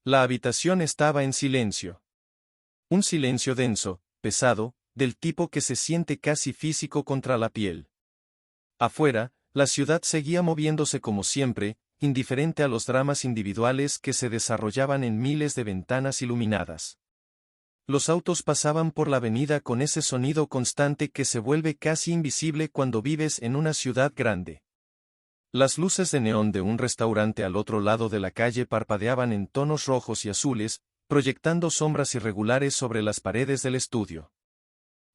La habitación estaba en silencio. Un silencio denso, pesado, del tipo que se siente casi físico contra la piel. Afuera, la ciudad seguía moviéndose como siempre, indiferente a los dramas individuales que se desarrollaban en miles de ventanas iluminadas. Los autos pasaban por la avenida con ese sonido constante que se vuelve casi invisible cuando vives en una ciudad grande. Las luces de neón de un restaurante al otro lado de la calle parpadeaban en tonos rojos y azules, proyectando sombras irregulares sobre las paredes del estudio.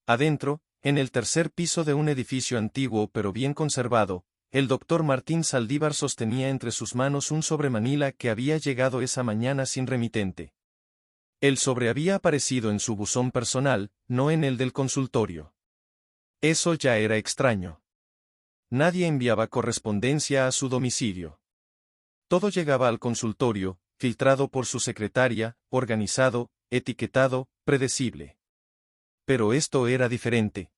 Adentro, en el tercer piso de un edificio antiguo pero bien conservado, el doctor Martín Saldívar sostenía entre sus manos un sobremanila que había llegado esa mañana sin remitente. El sobre había aparecido en su buzón personal, no en el del consultorio. Eso ya era extraño. Nadie enviaba correspondencia a su domicilio. Todo llegaba al consultorio, filtrado por su secretaria, organizado, etiquetado, predecible. Pero esto era diferente.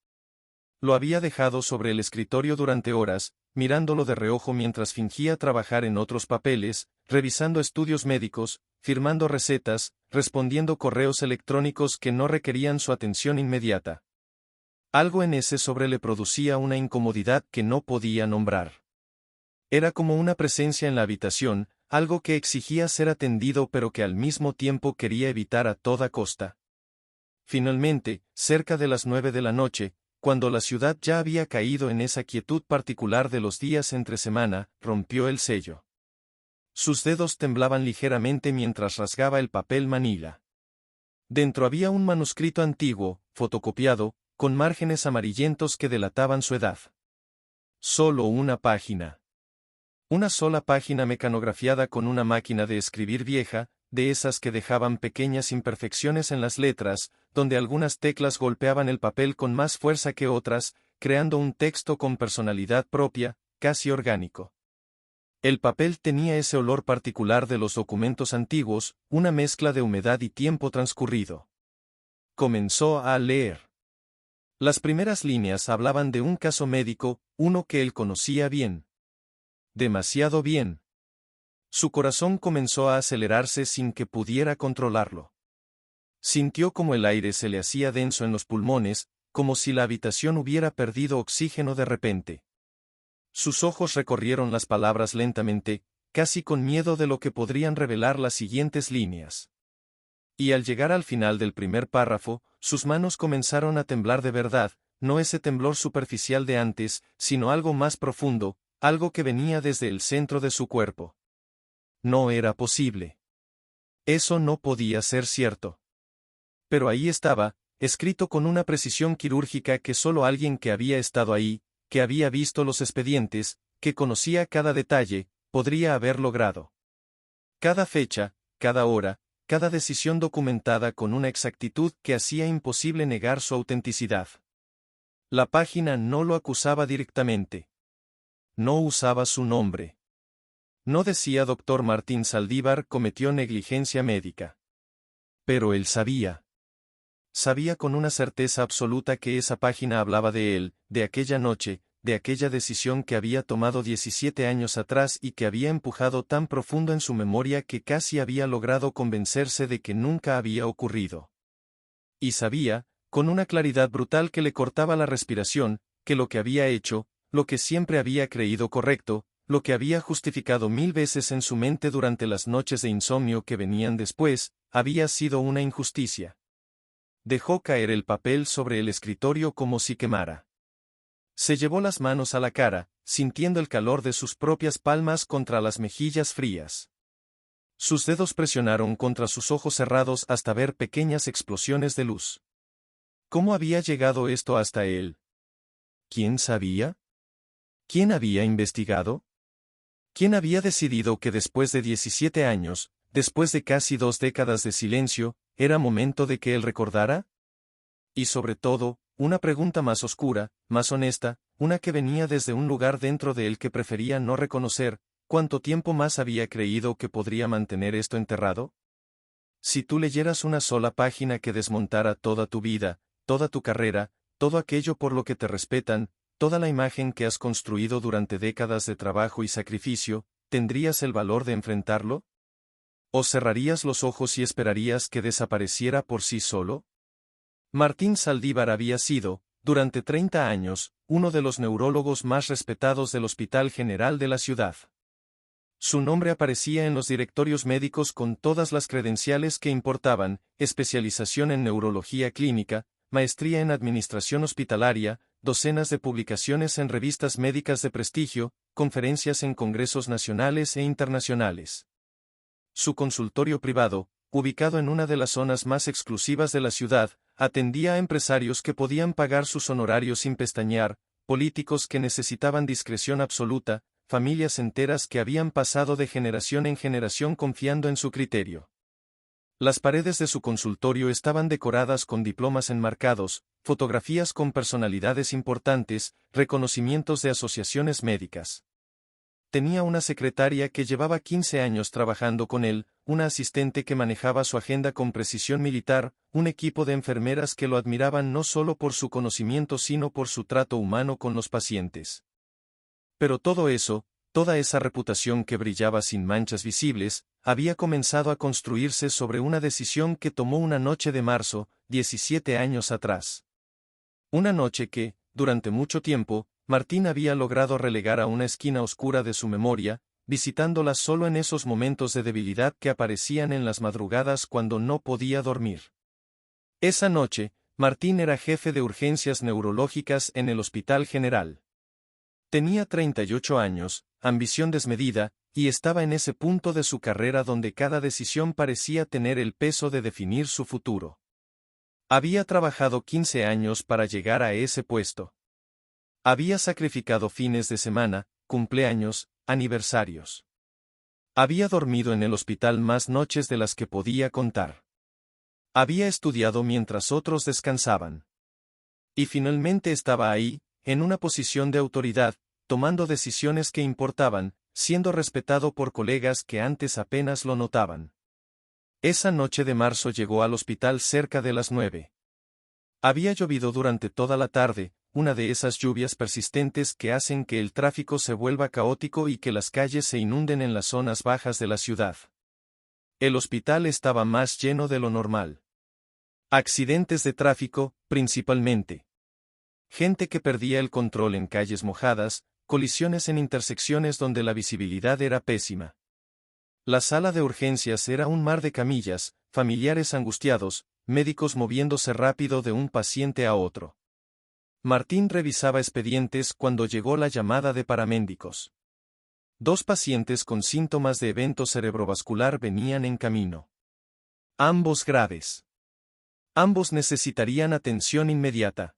Lo había dejado sobre el escritorio durante horas, mirándolo de reojo mientras fingía trabajar en otros papeles, revisando estudios médicos, firmando recetas, respondiendo correos electrónicos que no requerían su atención inmediata. Algo en ese sobre le producía una incomodidad que no podía nombrar. Era como una presencia en la habitación, algo que exigía ser atendido pero que al mismo tiempo quería evitar a toda costa. Finalmente, cerca de las 9 de la noche, cuando la ciudad ya había caído en esa quietud particular de los días entre semana, rompió el sello. Sus dedos temblaban ligeramente mientras rasgaba el papel manila. Dentro había un manuscrito antiguo, fotocopiado, con márgenes amarillentos que delataban su edad. Solo una página. Una sola página mecanografiada con una máquina de escribir vieja, de esas que dejaban pequeñas imperfecciones en las letras, donde algunas teclas golpeaban el papel con más fuerza que otras, creando un texto con personalidad propia, casi orgánico. El papel tenía ese olor particular de los documentos antiguos, una mezcla de humedad y tiempo transcurrido. Comenzó a leer. Las primeras líneas hablaban de un caso médico, uno que él conocía bien. Demasiado bien. Su corazón comenzó a acelerarse sin que pudiera controlarlo. Sintió como el aire se le hacía denso en los pulmones, como si la habitación hubiera perdido oxígeno de repente. Sus ojos recorrieron las palabras lentamente, casi con miedo de lo que podrían revelar las siguientes líneas. Y al llegar al final del primer párrafo, sus manos comenzaron a temblar de verdad, no ese temblor superficial de antes, sino algo más profundo, algo que venía desde el centro de su cuerpo. No era posible. Eso no podía ser cierto. Pero ahí estaba, escrito con una precisión quirúrgica que solo alguien que había estado ahí, que había visto los expedientes, que conocía cada detalle, podría haber logrado. Cada fecha, cada hora, cada decisión documentada con una exactitud que hacía imposible negar su autenticidad. La página no lo acusaba directamente. No usaba su nombre. No decía Dr. Martín Saldívar cometió negligencia médica. Pero él sabía. Sabía con una certeza absoluta que esa página hablaba de él, de aquella noche, de aquella decisión que había tomado 17 años atrás y que había empujado tan profundo en su memoria que casi había logrado convencerse de que nunca había ocurrido. Y sabía, con una claridad brutal que le cortaba la respiración, que lo que había hecho, lo que siempre había creído correcto, lo que había justificado 1000 veces en su mente durante las noches de insomnio que venían después, había sido una injusticia. Dejó caer el papel sobre el escritorio como si quemara. Se llevó las manos a la cara, sintiendo el calor de sus propias palmas contra las mejillas frías. Sus dedos presionaron contra sus ojos cerrados hasta ver pequeñas explosiones de luz. ¿Cómo había llegado esto hasta él? ¿Quién sabía? ¿Quién había investigado? ¿Quién había decidido que después de 17 años, después de casi 2 décadas de silencio, era momento de que él recordara? Y sobre todo, una pregunta más oscura, más honesta, una que venía desde un lugar dentro de él que prefería no reconocer, ¿cuánto tiempo más había creído que podría mantener esto enterrado? Si tú leyeras una sola página que desmontara toda tu vida, toda tu carrera, todo aquello por lo que te respetan, toda la imagen que has construido durante décadas de trabajo y sacrificio, ¿tendrías el valor de enfrentarlo? ¿O cerrarías los ojos y esperarías que desapareciera por sí solo? Martín Saldívar había sido, durante 30 años, uno de los neurólogos más respetados del Hospital General de la ciudad. Su nombre aparecía en los directorios médicos con todas las credenciales que importaban: especialización en neurología clínica, maestría en administración hospitalaria, docenas de publicaciones en revistas médicas de prestigio, conferencias en congresos nacionales e internacionales. Su consultorio privado, ubicado en una de las zonas más exclusivas de la ciudad, atendía a empresarios que podían pagar sus honorarios sin pestañear, políticos que necesitaban discreción absoluta, familias enteras que habían pasado de generación en generación confiando en su criterio. Las paredes de su consultorio estaban decoradas con diplomas enmarcados, fotografías con personalidades importantes, reconocimientos de asociaciones médicas. Tenía una secretaria que llevaba 15 años trabajando con él, una asistente que manejaba su agenda con precisión militar, un equipo de enfermeras que lo admiraban no solo por su conocimiento sino por su trato humano con los pacientes. Pero todo eso, toda esa reputación que brillaba sin manchas visibles, había comenzado a construirse sobre una decisión que tomó una noche de marzo, 17 años atrás. Una noche que, durante mucho tiempo, Martín había logrado relegar a una esquina oscura de su memoria, visitándola solo en esos momentos de debilidad que aparecían en las madrugadas cuando no podía dormir. Esa noche, Martín era jefe de urgencias neurológicas en el Hospital General. Tenía 38 años, ambición desmedida, y estaba en ese punto de su carrera donde cada decisión parecía tener el peso de definir su futuro. Había trabajado 15 años para llegar a ese puesto. Había sacrificado fines de semana, cumpleaños, aniversarios. Había dormido en el hospital más noches de las que podía contar. Había estudiado mientras otros descansaban. Y finalmente estaba ahí, en una posición de autoridad, tomando decisiones que importaban, siendo respetado por colegas que antes apenas lo notaban. Esa noche de marzo llegó al hospital cerca de las 9. Había llovido durante toda la tarde, una de esas lluvias persistentes que hacen que el tráfico se vuelva caótico y que las calles se inunden en las zonas bajas de la ciudad. El hospital estaba más lleno de lo normal. Accidentes de tráfico, principalmente. Gente que perdía el control en calles mojadas, colisiones en intersecciones donde la visibilidad era pésima. La sala de urgencias era un mar de camillas, familiares angustiados, médicos moviéndose rápido de un paciente a otro. Martín revisaba expedientes cuando llegó la llamada de paramédicos. 2 pacientes con síntomas de evento cerebrovascular venían en camino. Ambos graves. Ambos necesitarían atención inmediata.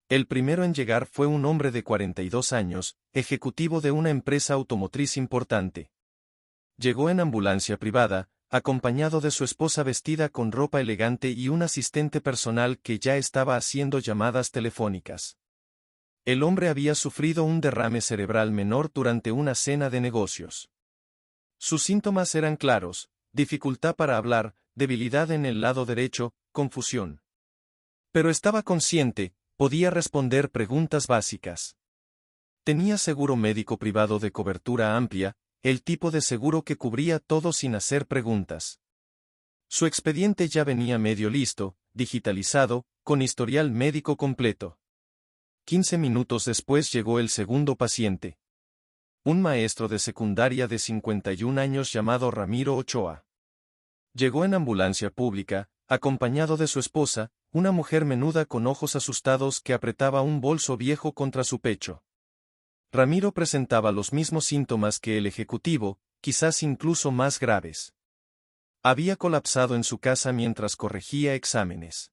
El primero en llegar fue un hombre de 42 años, ejecutivo de una empresa automotriz importante. Llegó en ambulancia privada, acompañado de su esposa vestida con ropa elegante y un asistente personal que ya estaba haciendo llamadas telefónicas. El hombre había sufrido un derrame cerebral menor durante una cena de negocios. Sus síntomas eran claros: dificultad para hablar, debilidad en el lado derecho, confusión. Pero estaba consciente, podía responder preguntas básicas. Tenía seguro médico privado de cobertura amplia, el tipo de seguro que cubría todo sin hacer preguntas. Su expediente ya venía medio listo, digitalizado, con historial médico completo. 15 minutos después llegó el segundo paciente. Un maestro de secundaria de 51 años llamado Ramiro Ochoa. Llegó en ambulancia pública, acompañado de su esposa, una mujer menuda con ojos asustados que apretaba un bolso viejo contra su pecho. Ramiro presentaba los mismos síntomas que el ejecutivo, quizás incluso más graves. Había colapsado en su casa mientras corregía exámenes.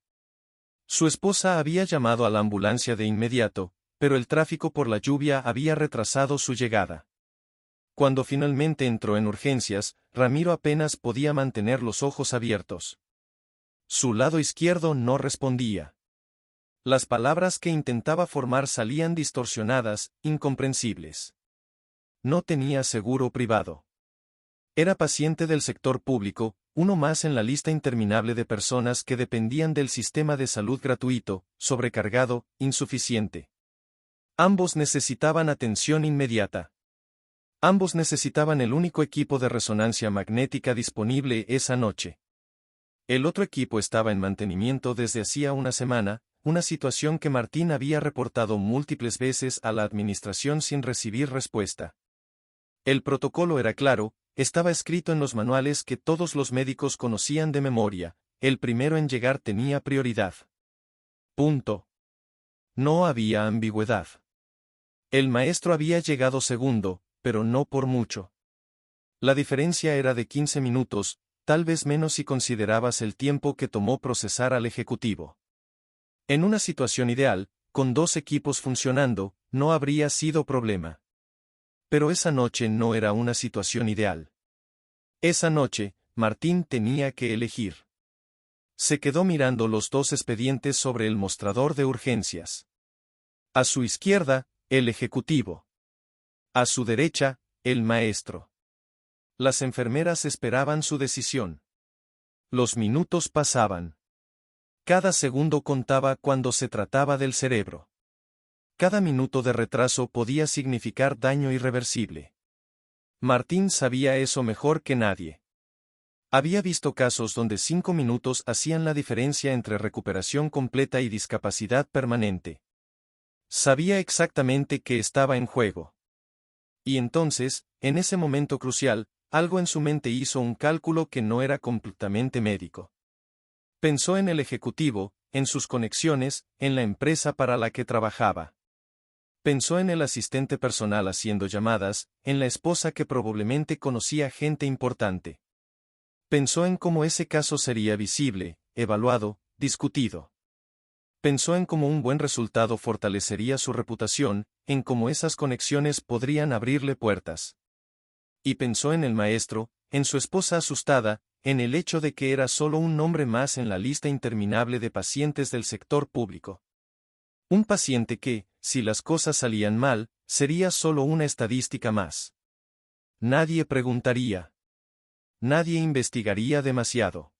Su esposa había llamado a la ambulancia de inmediato, pero el tráfico por la lluvia había retrasado su llegada. Cuando finalmente entró en urgencias, Ramiro apenas podía mantener los ojos abiertos. Su lado izquierdo no respondía. Las palabras que intentaba formar salían distorsionadas, incomprensibles. No tenía seguro privado. Era paciente del sector público, uno más en la lista interminable de personas que dependían del sistema de salud gratuito, sobrecargado, insuficiente. Ambos necesitaban atención inmediata. Ambos necesitaban el único equipo de resonancia magnética disponible esa noche. El otro equipo estaba en mantenimiento desde hacía una semana, una situación que Martín había reportado múltiples veces a la administración sin recibir respuesta. El protocolo era claro, estaba escrito en los manuales que todos los médicos conocían de memoria, el primero en llegar tenía prioridad. Punto. No había ambigüedad. El maestro había llegado segundo, pero no por mucho. La diferencia era de 15 minutos, tal vez menos si considerabas el tiempo que tomó procesar al ejecutivo. En una situación ideal, con dos equipos funcionando, no habría sido problema. Pero esa noche no era una situación ideal. Esa noche, Martín tenía que elegir. Se quedó mirando los dos expedientes sobre el mostrador de urgencias. A su izquierda, el ejecutivo. A su derecha, el maestro. Las enfermeras esperaban su decisión. Los minutos pasaban. Cada segundo contaba cuando se trataba del cerebro. Cada minuto de retraso podía significar daño irreversible. Martín sabía eso mejor que nadie. Había visto casos donde 5 minutos hacían la diferencia entre recuperación completa y discapacidad permanente. Sabía exactamente qué estaba en juego. Y entonces, en ese momento crucial, algo en su mente hizo un cálculo que no era completamente médico. Pensó en el ejecutivo, en sus conexiones, en la empresa para la que trabajaba. Pensó en el asistente personal haciendo llamadas, en la esposa que probablemente conocía gente importante. Pensó en cómo ese caso sería visible, evaluado, discutido. Pensó en cómo un buen resultado fortalecería su reputación, en cómo esas conexiones podrían abrirle puertas. Y pensó en el maestro, en su esposa asustada, en el hecho de que era solo un nombre más en la lista interminable de pacientes del sector público. Un paciente que, si las cosas salían mal, sería solo una estadística más. Nadie preguntaría. Nadie investigaría demasiado.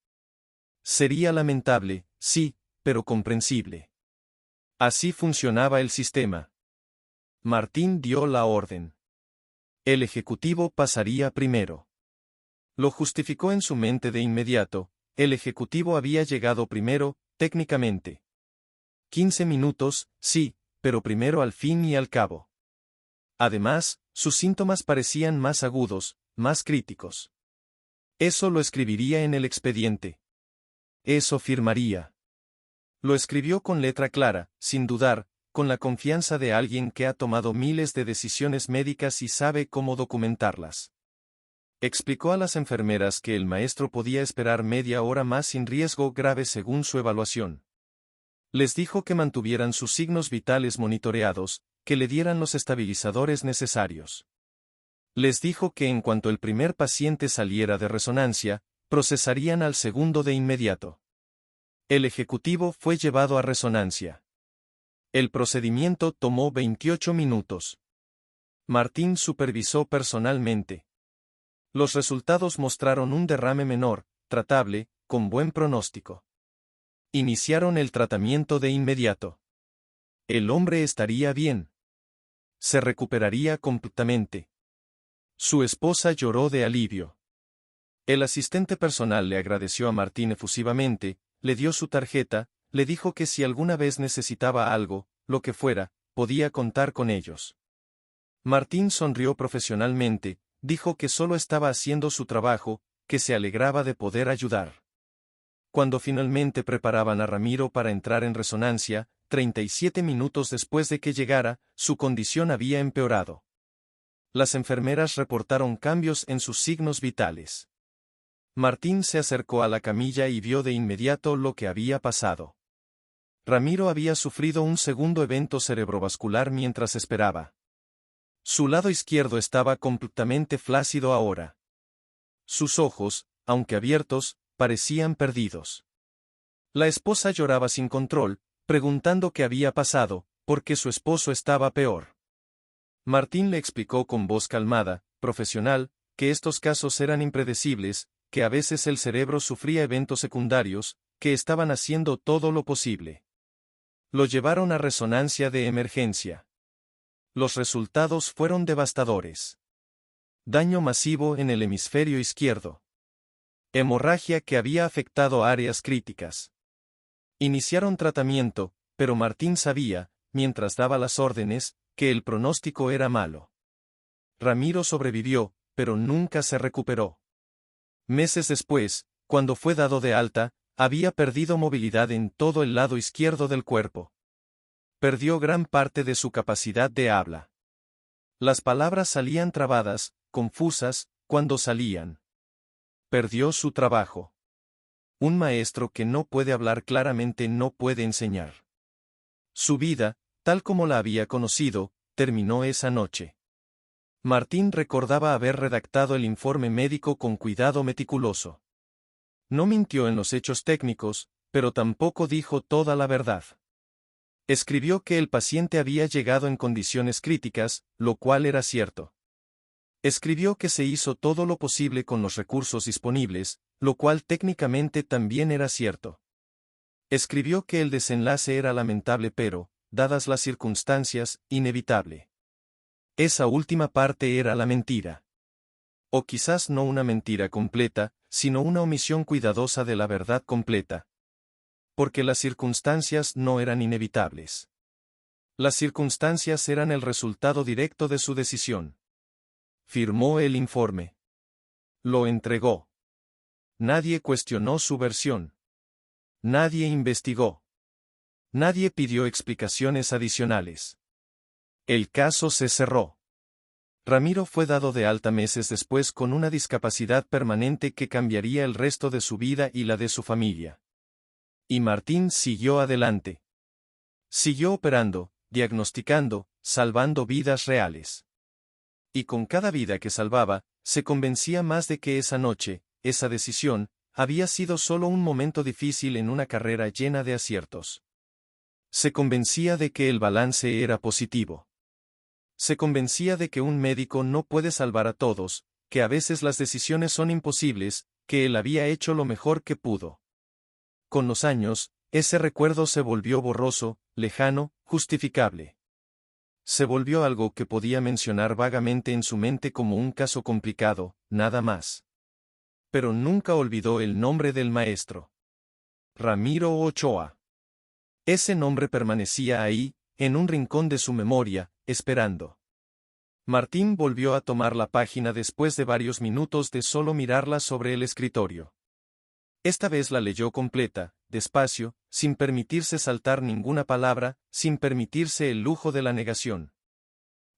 Sería lamentable, sí, pero comprensible. Así funcionaba el sistema. Martín dio la orden. El ejecutivo pasaría primero. Lo justificó en su mente de inmediato, el ejecutivo había llegado primero, técnicamente. 15 minutos, sí, pero primero al fin y al cabo. Además, sus síntomas parecían más agudos, más críticos. Eso lo escribiría en el expediente. Eso firmaría. Lo escribió con letra clara, sin dudar, con la confianza de alguien que ha tomado miles de decisiones médicas y sabe cómo documentarlas. Explicó a las enfermeras que el maestro podía esperar media hora más sin riesgo grave según su evaluación. Les dijo que mantuvieran sus signos vitales monitoreados, que le dieran los estabilizadores necesarios. Les dijo que en cuanto el primer paciente saliera de resonancia, procesarían al segundo de inmediato. El ejecutivo fue llevado a resonancia. El procedimiento tomó 28 minutos. Martín supervisó personalmente. Los resultados mostraron un derrame menor, tratable, con buen pronóstico. Iniciaron el tratamiento de inmediato. El hombre estaría bien. Se recuperaría completamente. Su esposa lloró de alivio. El asistente personal le agradeció a Martín efusivamente, le dio su tarjeta, le dijo que si alguna vez necesitaba algo, lo que fuera, podía contar con ellos. Martín sonrió profesionalmente, dijo que solo estaba haciendo su trabajo, que se alegraba de poder ayudar. Cuando finalmente preparaban a Ramiro para entrar en resonancia, 37 minutos después de que llegara, su condición había empeorado. Las enfermeras reportaron cambios en sus signos vitales. Martín se acercó a la camilla y vio de inmediato lo que había pasado. Ramiro había sufrido un segundo evento cerebrovascular mientras esperaba. Su lado izquierdo estaba completamente flácido ahora. Sus ojos, aunque abiertos, parecían perdidos. La esposa lloraba sin control, preguntando qué había pasado, porque su esposo estaba peor. Martín le explicó con voz calmada, profesional, que estos casos eran impredecibles, que a veces el cerebro sufría eventos secundarios, que estaban haciendo todo lo posible. Lo llevaron a resonancia de emergencia. Los resultados fueron devastadores. Daño masivo en el hemisferio izquierdo. Hemorragia que había afectado áreas críticas. Iniciaron tratamiento, pero Martín sabía, mientras daba las órdenes, que el pronóstico era malo. Ramiro sobrevivió, pero nunca se recuperó. Meses después, cuando fue dado de alta, había perdido movilidad en todo el lado izquierdo del cuerpo. Perdió gran parte de su capacidad de habla. Las palabras salían trabadas, confusas, cuando salían. Perdió su trabajo. Un maestro que no puede hablar claramente no puede enseñar. Su vida, tal como la había conocido, terminó esa noche. Martín recordaba haber redactado el informe médico con cuidado meticuloso. No mintió en los hechos técnicos, pero tampoco dijo toda la verdad. Escribió que el paciente había llegado en condiciones críticas, lo cual era cierto. Escribió que se hizo todo lo posible con los recursos disponibles, lo cual técnicamente también era cierto. Escribió que el desenlace era lamentable pero, dadas las circunstancias, inevitable. Esa última parte era la mentira. O quizás no una mentira completa, sino una omisión cuidadosa de la verdad completa. Porque las circunstancias no eran inevitables. Las circunstancias eran el resultado directo de su decisión. Firmó el informe. Lo entregó. Nadie cuestionó su versión. Nadie investigó. Nadie pidió explicaciones adicionales. El caso se cerró. Ramiro fue dado de alta meses después con una discapacidad permanente que cambiaría el resto de su vida y la de su familia. Y Martín siguió adelante. Siguió operando, diagnosticando, salvando vidas reales. Y con cada vida que salvaba, se convencía más de que esa noche, esa decisión, había sido solo un momento difícil en una carrera llena de aciertos. Se convencía de que el balance era positivo. Se convencía de que un médico no puede salvar a todos, que a veces las decisiones son imposibles, que él había hecho lo mejor que pudo. Con los años, ese recuerdo se volvió borroso, lejano, justificable. Se volvió algo que podía mencionar vagamente en su mente como un caso complicado, nada más. Pero nunca olvidó el nombre del maestro. Ramiro Ochoa. Ese nombre permanecía ahí, en un rincón de su memoria, esperando. Martín volvió a tomar la página después de varios minutos de solo mirarla sobre el escritorio. Esta vez la leyó completa, despacio, sin permitirse saltar ninguna palabra, sin permitirse el lujo de la negación.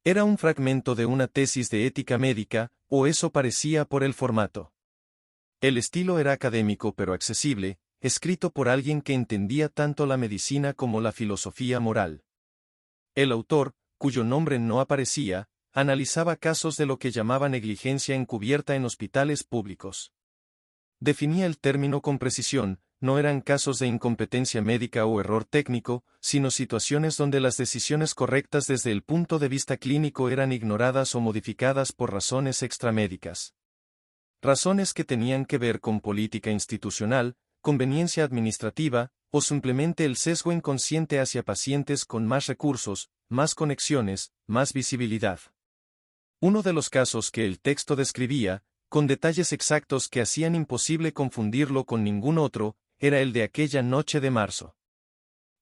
Era un fragmento de una tesis de ética médica, o eso parecía por el formato. El estilo era académico pero accesible, escrito por alguien que entendía tanto la medicina como la filosofía moral. El autor, cuyo nombre no aparecía, analizaba casos de lo que llamaba negligencia encubierta en hospitales públicos. Definía el término con precisión, no eran casos de incompetencia médica o error técnico, sino situaciones donde las decisiones correctas desde el punto de vista clínico eran ignoradas o modificadas por razones extramédicas. Razones que tenían que ver con política institucional, conveniencia administrativa, o simplemente el sesgo inconsciente hacia pacientes con más recursos, más conexiones, más visibilidad. Uno de los casos que el texto describía, con detalles exactos que hacían imposible confundirlo con ningún otro, era el de aquella noche de marzo.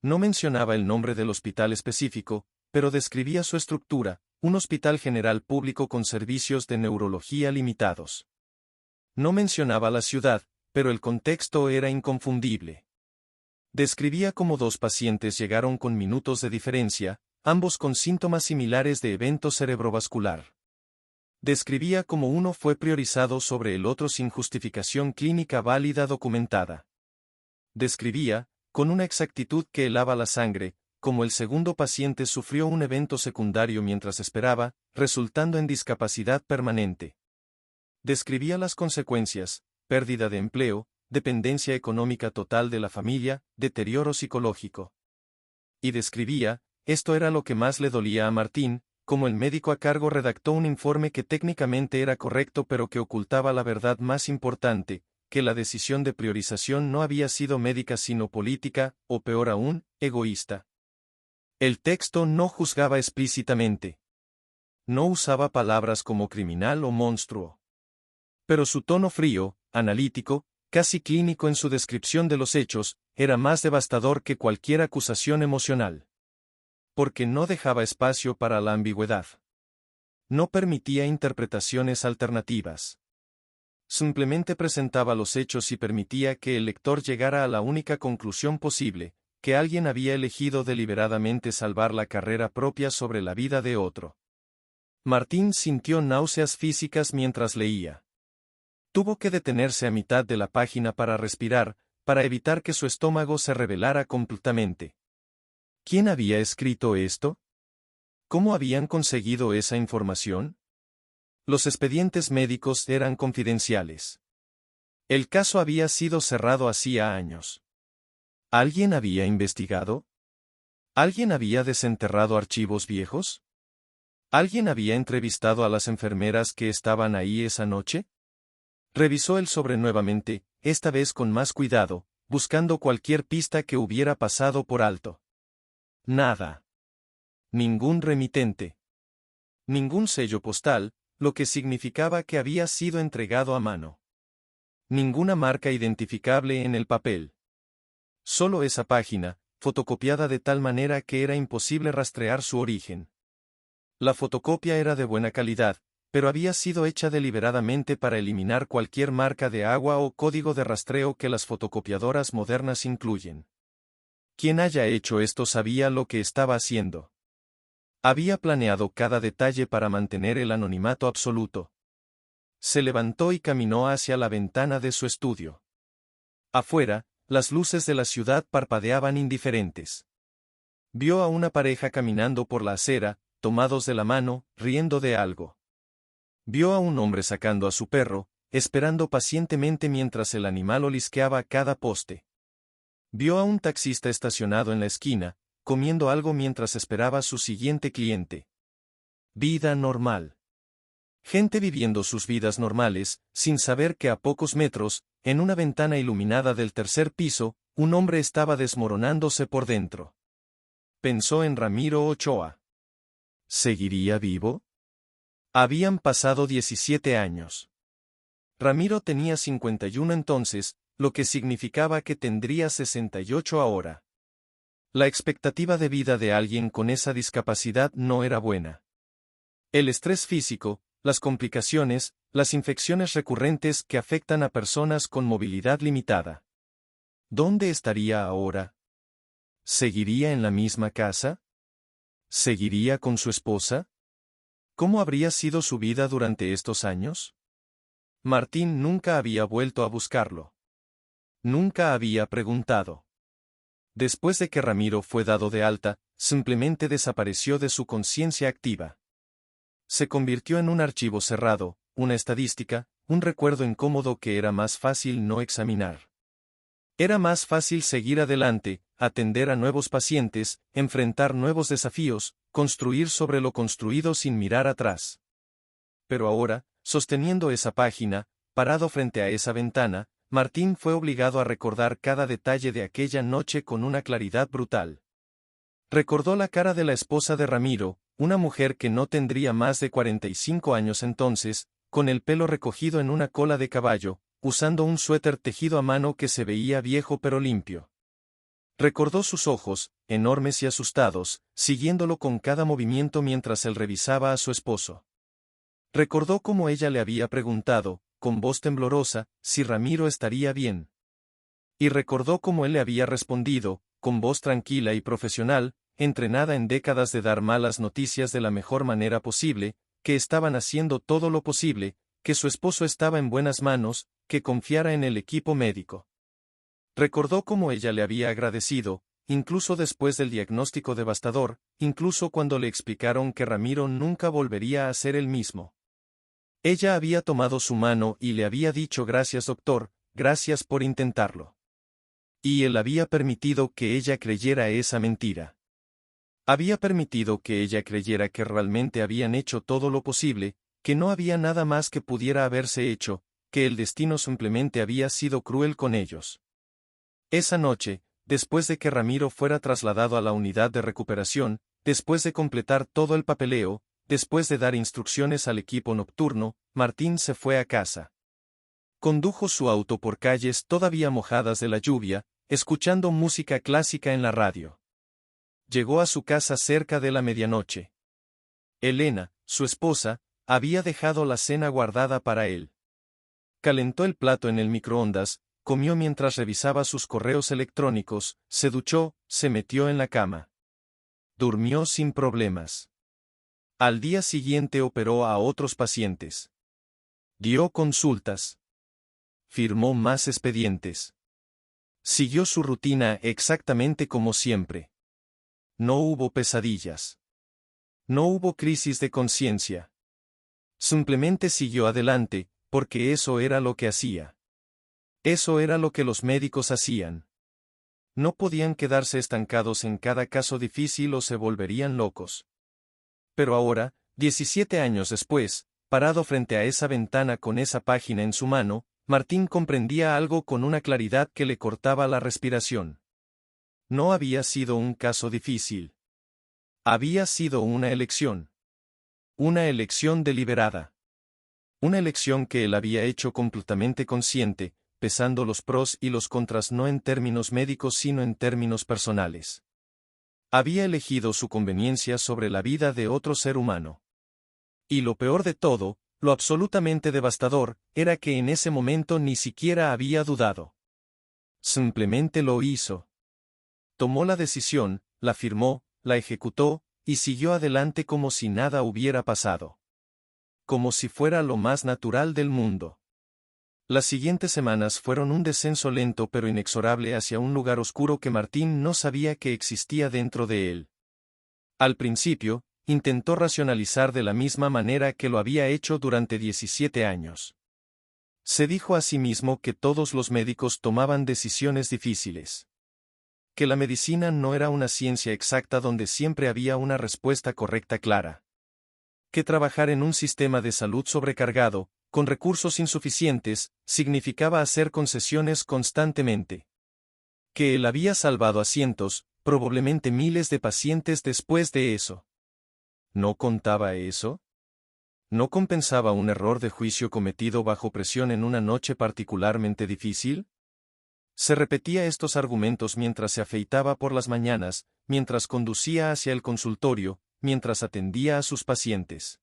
No mencionaba el nombre del hospital específico, pero describía su estructura, un hospital general público con servicios de neurología limitados. No mencionaba la ciudad, pero el contexto era inconfundible. Describía cómo dos pacientes llegaron con minutos de diferencia, ambos con síntomas similares de evento cerebrovascular. Describía cómo uno fue priorizado sobre el otro sin justificación clínica válida documentada. Describía, con una exactitud que helaba la sangre, cómo el segundo paciente sufrió un evento secundario mientras esperaba, resultando en discapacidad permanente. Describía las consecuencias: pérdida de empleo, dependencia económica total de la familia, deterioro psicológico. Y describía, esto era lo que más le dolía a Martín, como el médico a cargo redactó un informe que técnicamente era correcto pero que ocultaba la verdad más importante, que la decisión de priorización no había sido médica sino política, o peor aún, egoísta. El texto no juzgaba explícitamente. no usaba palabras como criminal o monstruo. Pero su tono frío, analítico, casi clínico en su descripción de los hechos, era más devastador que cualquier acusación emocional. Porque no dejaba espacio para la ambigüedad. No permitía interpretaciones alternativas. Simplemente presentaba los hechos y permitía que el lector llegara a la única conclusión posible, que alguien había elegido deliberadamente salvar la carrera propia sobre la vida de otro. Martín sintió náuseas físicas mientras leía. Tuvo que detenerse a mitad de la página para respirar, para evitar que su estómago se revelara completamente. ¿Quién había escrito esto? ¿Cómo habían conseguido esa información? Los expedientes médicos eran confidenciales. El caso había sido cerrado hacía años. ¿Alguien había investigado? ¿Alguien había desenterrado archivos viejos? ¿Alguien había entrevistado a las enfermeras que estaban ahí esa noche? Revisó el sobre nuevamente, esta vez con más cuidado, buscando cualquier pista que hubiera pasado por alto. Nada. Ningún remitente. Ningún sello postal, lo que significaba que había sido entregado a mano. Ninguna marca identificable en el papel. Solo esa página, fotocopiada de tal manera que era imposible rastrear su origen. La fotocopia era de buena calidad, pero había sido hecha deliberadamente para eliminar cualquier marca de agua o código de rastreo que las fotocopiadoras modernas incluyen. Quien haya hecho esto sabía lo que estaba haciendo. Había planeado cada detalle para mantener el anonimato absoluto. Se levantó y caminó hacia la ventana de su estudio. Afuera, las luces de la ciudad parpadeaban indiferentes. Vio a una pareja caminando por la acera, tomados de la mano, riendo de algo. Vio a un hombre sacando a su perro, esperando pacientemente mientras el animal olisqueaba cada poste. Vio a un taxista estacionado en la esquina, comiendo algo mientras esperaba su siguiente cliente. Vida normal. Gente viviendo sus vidas normales, sin saber que a pocos metros, en una ventana iluminada del tercer piso, un hombre estaba desmoronándose por dentro. Pensó en Ramiro Ochoa. ¿Seguiría vivo? Habían pasado 17 años. Ramiro tenía 51 entonces, lo que significaba que tendría 68 ahora. La expectativa de vida de alguien con esa discapacidad no era buena. El estrés físico, las complicaciones, las infecciones recurrentes que afectan a personas con movilidad limitada. ¿Dónde estaría ahora? ¿Seguiría en la misma casa? ¿Seguiría con su esposa? ¿Cómo habría sido su vida durante estos años? Martín nunca había vuelto a buscarlo. Nunca había preguntado. Después de que Ramiro fue dado de alta, simplemente desapareció de su conciencia activa. Se convirtió en un archivo cerrado, una estadística, un recuerdo incómodo que era más fácil no examinar. Era más fácil seguir adelante, atender a nuevos pacientes, enfrentar nuevos desafíos, construir sobre lo construido sin mirar atrás. Pero ahora, sosteniendo esa página, parado frente a esa ventana, Martín fue obligado a recordar cada detalle de aquella noche con una claridad brutal. Recordó la cara de la esposa de Ramiro, una mujer que no tendría más de 45 años entonces, con el pelo recogido en una cola de caballo, usando un suéter tejido a mano que se veía viejo pero limpio. Recordó sus ojos, enormes y asustados, siguiéndolo con cada movimiento mientras él revisaba a su esposo. Recordó cómo ella le había preguntado, con voz temblorosa, si Ramiro estaría bien. Y recordó cómo él le había respondido, con voz tranquila y profesional, entrenada en décadas de dar malas noticias de la mejor manera posible, que estaban haciendo todo lo posible, que su esposo estaba en buenas manos, que confiara en el equipo médico. Recordó cómo ella le había agradecido, incluso después del diagnóstico devastador, incluso cuando le explicaron que Ramiro nunca volvería a ser el mismo. Ella había tomado su mano y le había dicho gracias doctor, gracias por intentarlo. Y él había permitido que ella creyera esa mentira. Había permitido que ella creyera que realmente habían hecho todo lo posible, que no había nada más que pudiera haberse hecho, que el destino simplemente había sido cruel con ellos. Esa noche, después de que Ramiro fuera trasladado a la unidad de recuperación, después de completar todo el papeleo, después de dar instrucciones al equipo nocturno, Martín se fue a casa. Condujo su auto por calles todavía mojadas de la lluvia, escuchando música clásica en la radio. Llegó a su casa cerca de la medianoche. Elena, su esposa, había dejado la cena guardada para él. Calentó el plato en el microondas, comió mientras revisaba sus correos electrónicos, se duchó, se metió en la cama. Durmió sin problemas. Al día siguiente operó a otros pacientes. Dio consultas. Firmó más expedientes. Siguió su rutina exactamente como siempre. No hubo pesadillas. No hubo crisis de conciencia. Simplemente siguió adelante, porque eso era lo que hacía. Eso era lo que los médicos hacían. No podían quedarse estancados en cada caso difícil o se volverían locos. Pero ahora, 17 años después, parado frente a esa ventana con esa página en su mano, Martín comprendía algo con una claridad que le cortaba la respiración. No había sido un caso difícil. Había sido una elección. Una elección deliberada. Una elección que él había hecho completamente consciente, pesando los pros y los contras no en términos médicos sino en términos personales. Había elegido su conveniencia sobre la vida de otro ser humano. Y lo peor de todo, lo absolutamente devastador, era que en ese momento ni siquiera había dudado. Simplemente lo hizo. Tomó la decisión, la firmó, la ejecutó, y siguió adelante como si nada hubiera pasado. Como si fuera lo más natural del mundo. Las siguientes semanas fueron un descenso lento pero inexorable hacia un lugar oscuro que Martín no sabía que existía dentro de él. Al principio, intentó racionalizar de la misma manera que lo había hecho durante 17 años. Se dijo a sí mismo que todos los médicos tomaban decisiones difíciles. Que la medicina no era una ciencia exacta donde siempre había una respuesta correcta clara. Que trabajar en un sistema de salud sobrecargado, con recursos insuficientes, significaba hacer concesiones constantemente. Que él había salvado a cientos, probablemente miles de pacientes después de eso. ¿No contaba eso? ¿No compensaba un error de juicio cometido bajo presión en una noche particularmente difícil? Se repetía estos argumentos mientras se afeitaba por las mañanas, mientras conducía hacia el consultorio, mientras atendía a sus pacientes.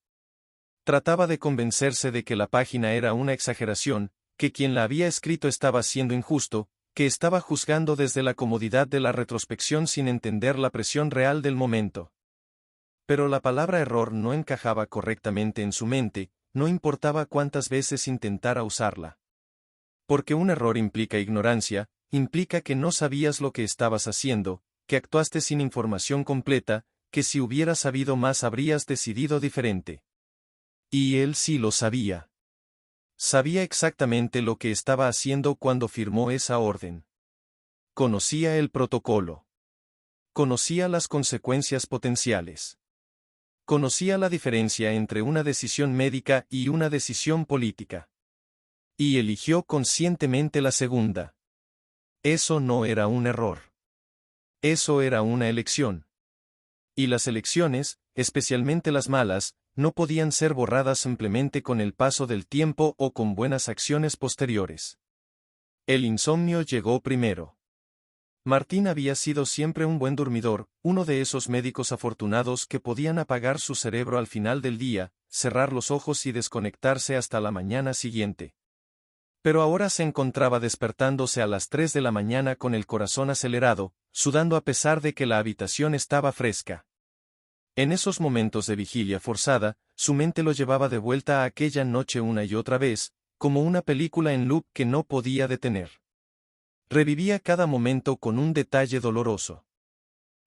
Trataba de convencerse de que la página era una exageración, que quien la había escrito estaba siendo injusto, que estaba juzgando desde la comodidad de la retrospección sin entender la presión real del momento. Pero la palabra error no encajaba correctamente en su mente, no importaba cuántas veces intentara usarla. Porque un error implica ignorancia, implica que no sabías lo que estabas haciendo, que actuaste sin información completa, que si hubieras sabido más habrías decidido diferente. Y él sí lo sabía. Sabía exactamente lo que estaba haciendo cuando firmó esa orden. Conocía el protocolo. Conocía las consecuencias potenciales. Conocía la diferencia entre una decisión médica y una decisión política. Y eligió conscientemente la segunda. Eso no era un error. Eso era una elección. Y las elecciones, especialmente las malas, no podían ser borradas simplemente con el paso del tiempo o con buenas acciones posteriores. El insomnio llegó primero. Martín había sido siempre un buen dormidor, uno de esos médicos afortunados que podían apagar su cerebro al final del día, cerrar los ojos y desconectarse hasta la mañana siguiente. Pero ahora se encontraba despertándose a las 3 de la mañana con el corazón acelerado, sudando a pesar de que la habitación estaba fresca. En esos momentos de vigilia forzada, su mente lo llevaba de vuelta a aquella noche una y otra vez, como una película en loop que no podía detener. Revivía cada momento con un detalle doloroso.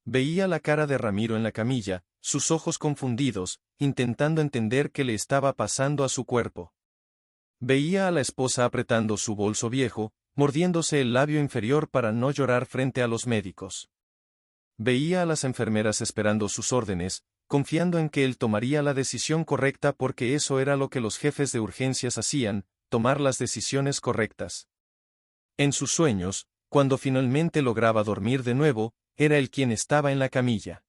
Veía la cara de Ramiro en la camilla, sus ojos confundidos, intentando entender qué le estaba pasando a su cuerpo. Veía a la esposa apretando su bolso viejo, mordiéndose el labio inferior para no llorar frente a los médicos. Veía a las enfermeras esperando sus órdenes, confiando en que él tomaría la decisión correcta porque eso era lo que los jefes de urgencias hacían, tomar las decisiones correctas. En sus sueños, cuando finalmente lograba dormir de nuevo, era él quien estaba en la camilla.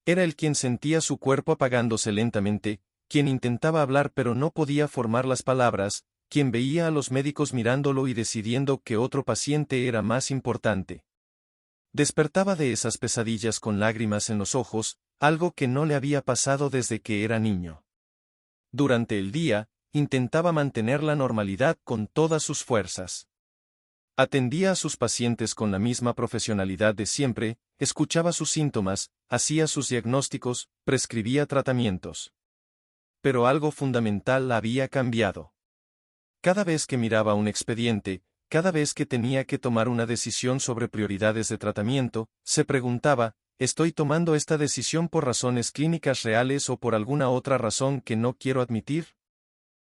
Era el quien sentía su cuerpo apagándose lentamente, quien intentaba hablar pero no podía formar las palabras, quien veía a los médicos mirándolo y decidiendo que otro paciente era más importante. Despertaba de esas pesadillas con lágrimas en los ojos, algo que no le había pasado desde que era niño. Durante el día, intentaba mantener la normalidad con todas sus fuerzas. Atendía a sus pacientes con la misma profesionalidad de siempre, escuchaba sus síntomas, hacía sus diagnósticos, prescribía tratamientos. Pero algo fundamental había cambiado. Cada vez que miraba un expediente, cada vez que tenía que tomar una decisión sobre prioridades de tratamiento, se preguntaba, ¿estoy tomando esta decisión por razones clínicas reales o por alguna otra razón que no quiero admitir?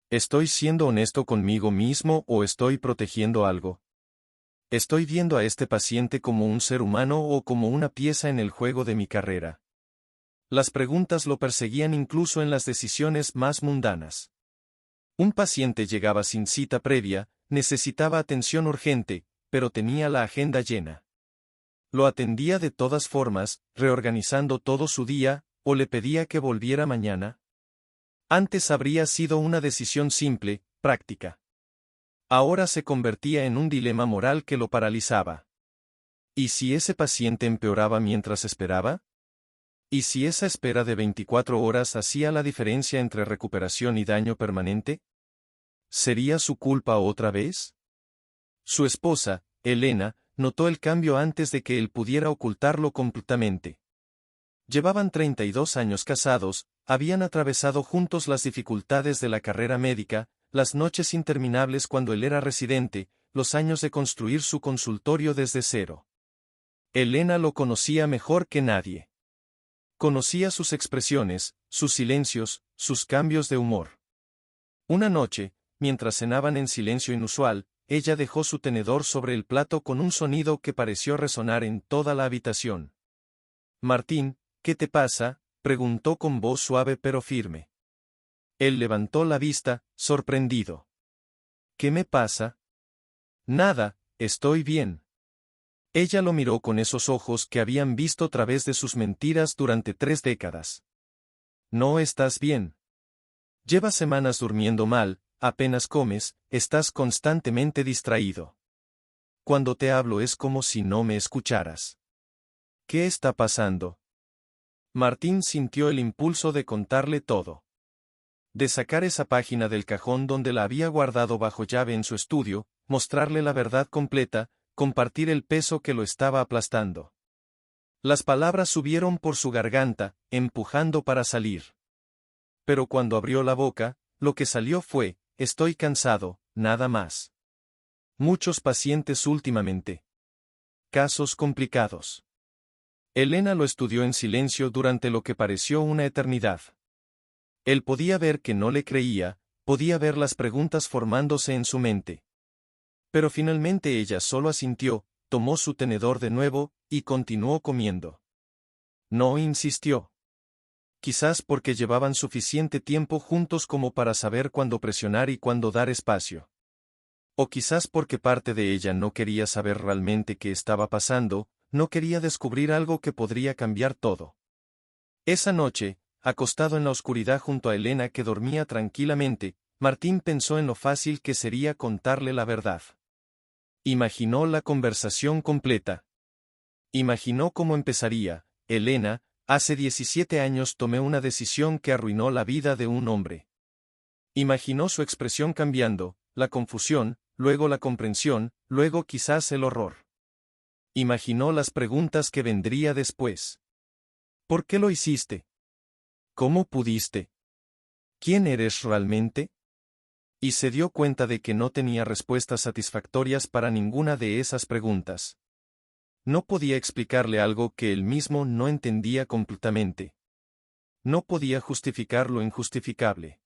¿Estoy siendo honesto conmigo mismo o estoy protegiendo algo? ¿Estoy viendo a este paciente como un ser humano o como una pieza en el juego de mi carrera? Las preguntas lo perseguían incluso en las decisiones más mundanas. Un paciente llegaba sin cita previa, necesitaba atención urgente, pero tenía la agenda llena. Lo atendía de todas formas, reorganizando todo su día, o le pedía que volviera mañana. Antes habría sido una decisión simple, práctica. Ahora se convertía en un dilema moral que lo paralizaba. ¿Y si ese paciente empeoraba mientras esperaba? ¿Y si esa espera de 24 horas hacía la diferencia entre recuperación y daño permanente? ¿Sería su culpa otra vez? Su esposa, Elena, notó el cambio antes de que él pudiera ocultarlo completamente. Llevaban 32 años casados, habían atravesado juntos las dificultades de la carrera médica, las noches interminables cuando él era residente, los años de construir su consultorio desde cero. Elena lo conocía mejor que nadie. Conocía sus expresiones, sus silencios, sus cambios de humor. Una noche, mientras cenaban en silencio inusual, ella dejó su tenedor sobre el plato con un sonido que pareció resonar en toda la habitación. «Martín, ¿qué te pasa?», preguntó con voz suave pero firme. Él levantó la vista, sorprendido. «¿Qué me pasa?» «Nada, estoy bien». Ella lo miró con esos ojos que habían visto a través de sus mentiras durante 3 décadas. «No estás bien. Llevas semanas durmiendo mal, apenas comes, estás constantemente distraído. Cuando te hablo es como si no me escucharas. ¿Qué está pasando?». Martín sintió el impulso de contarle todo. De sacar esa página del cajón donde la había guardado bajo llave en su estudio, mostrarle la verdad completa, compartir el peso que lo estaba aplastando. Las palabras subieron por su garganta, empujando para salir. Pero cuando abrió la boca, lo que salió fue, «Estoy cansado, nada más. Muchos pacientes últimamente. Casos complicados». Elena lo estudió en silencio durante lo que pareció una eternidad. Él podía ver que no le creía, podía ver las preguntas formándose en su mente. Pero finalmente ella solo asintió, tomó su tenedor de nuevo, y continuó comiendo. No insistió. Quizás porque llevaban suficiente tiempo juntos como para saber cuándo presionar y cuándo dar espacio. O quizás porque parte de ella no quería saber realmente qué estaba pasando, no quería descubrir algo que podría cambiar todo. Esa noche, acostado en la oscuridad junto a Elena que dormía tranquilamente, Martín pensó en lo fácil que sería contarle la verdad. Imaginó la conversación completa. Imaginó cómo empezaría: «Elena, hace 17 años tomé una decisión que arruinó la vida de un hombre». Imaginó su expresión cambiando, la confusión, luego la comprensión, luego quizás el horror. Imaginó las preguntas que vendría después. ¿Por qué lo hiciste? ¿Cómo pudiste? ¿Quién eres realmente? Y se dio cuenta de que no tenía respuestas satisfactorias para ninguna de esas preguntas. No podía explicarle algo que él mismo no entendía completamente. No podía justificar lo injustificable.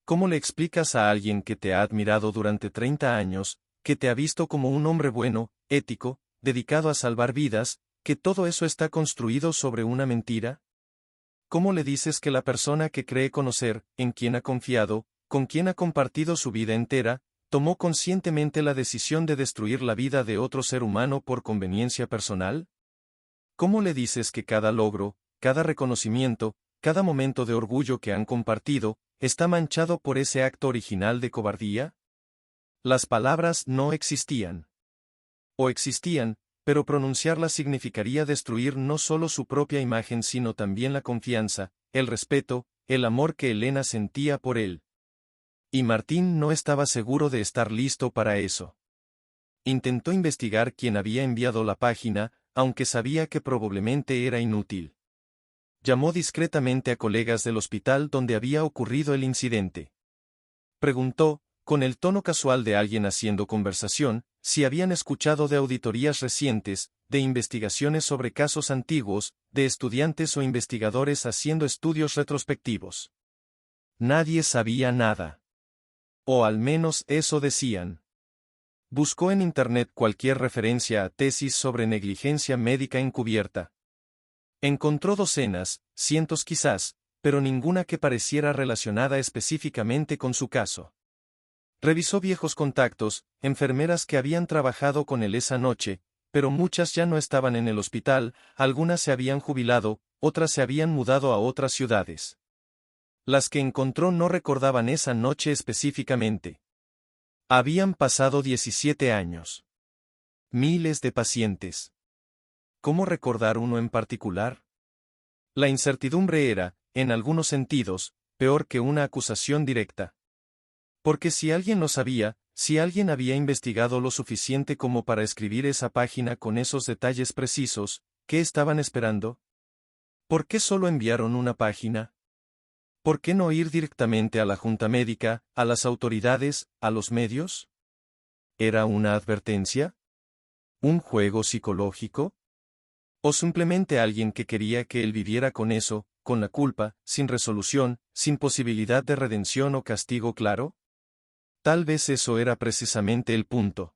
¿Cómo le explicas a alguien que te ha admirado durante 30 años, que te ha visto como un hombre bueno, ético, dedicado a salvar vidas, que todo eso está construido sobre una mentira? ¿Cómo le dices que la persona que cree conocer, en quien ha confiado, con quien ha compartido su vida entera, tomó conscientemente la decisión de destruir la vida de otro ser humano por conveniencia personal? ¿Cómo le dices que cada logro, cada reconocimiento, cada momento de orgullo que han compartido, está manchado por ese acto original de cobardía? Las palabras no existían. O existían, pero pronunciarlas significaría destruir no solo su propia imagen sino también la confianza, el respeto, el amor que Elena sentía por él. Y Martín no estaba seguro de estar listo para eso. Intentó investigar quién había enviado la página, aunque sabía que probablemente era inútil. Llamó discretamente a colegas del hospital donde había ocurrido el incidente. Preguntó, con el tono casual de alguien haciendo conversación, si habían escuchado de auditorías recientes, de investigaciones sobre casos antiguos, de estudiantes o investigadores haciendo estudios retrospectivos. Nadie sabía nada. O al menos eso decían. Buscó en Internet cualquier referencia a tesis sobre negligencia médica encubierta. Encontró docenas, cientos quizás, pero ninguna que pareciera relacionada específicamente con su caso. Revisó viejos contactos, enfermeras que habían trabajado con él esa noche, pero muchas ya no estaban en el hospital, algunas se habían jubilado, otras se habían mudado a otras ciudades. Las que encontró no recordaban esa noche específicamente. Habían pasado 17 años. Miles de pacientes. ¿Cómo recordar uno en particular? La incertidumbre era, en algunos sentidos, peor que una acusación directa. Porque si alguien lo sabía, si alguien había investigado lo suficiente como para escribir esa página con esos detalles precisos, ¿qué estaban esperando? ¿Por qué solo enviaron una página? ¿Por qué no ir directamente a la junta médica, a las autoridades, a los medios? ¿Era una advertencia? ¿Un juego psicológico? ¿O simplemente alguien que quería que él viviera con eso, con la culpa, sin resolución, sin posibilidad de redención o castigo claro? Tal vez eso era precisamente el punto.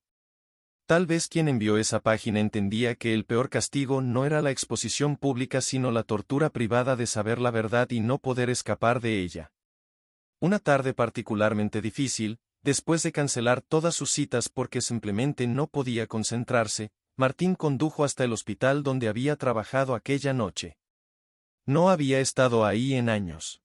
Tal vez quien envió esa página entendía que el peor castigo no era la exposición pública sino la tortura privada de saber la verdad y no poder escapar de ella. Una tarde particularmente difícil, después de cancelar todas sus citas porque simplemente no podía concentrarse, Martín condujo hasta el hospital donde había trabajado aquella noche. No había estado ahí en años.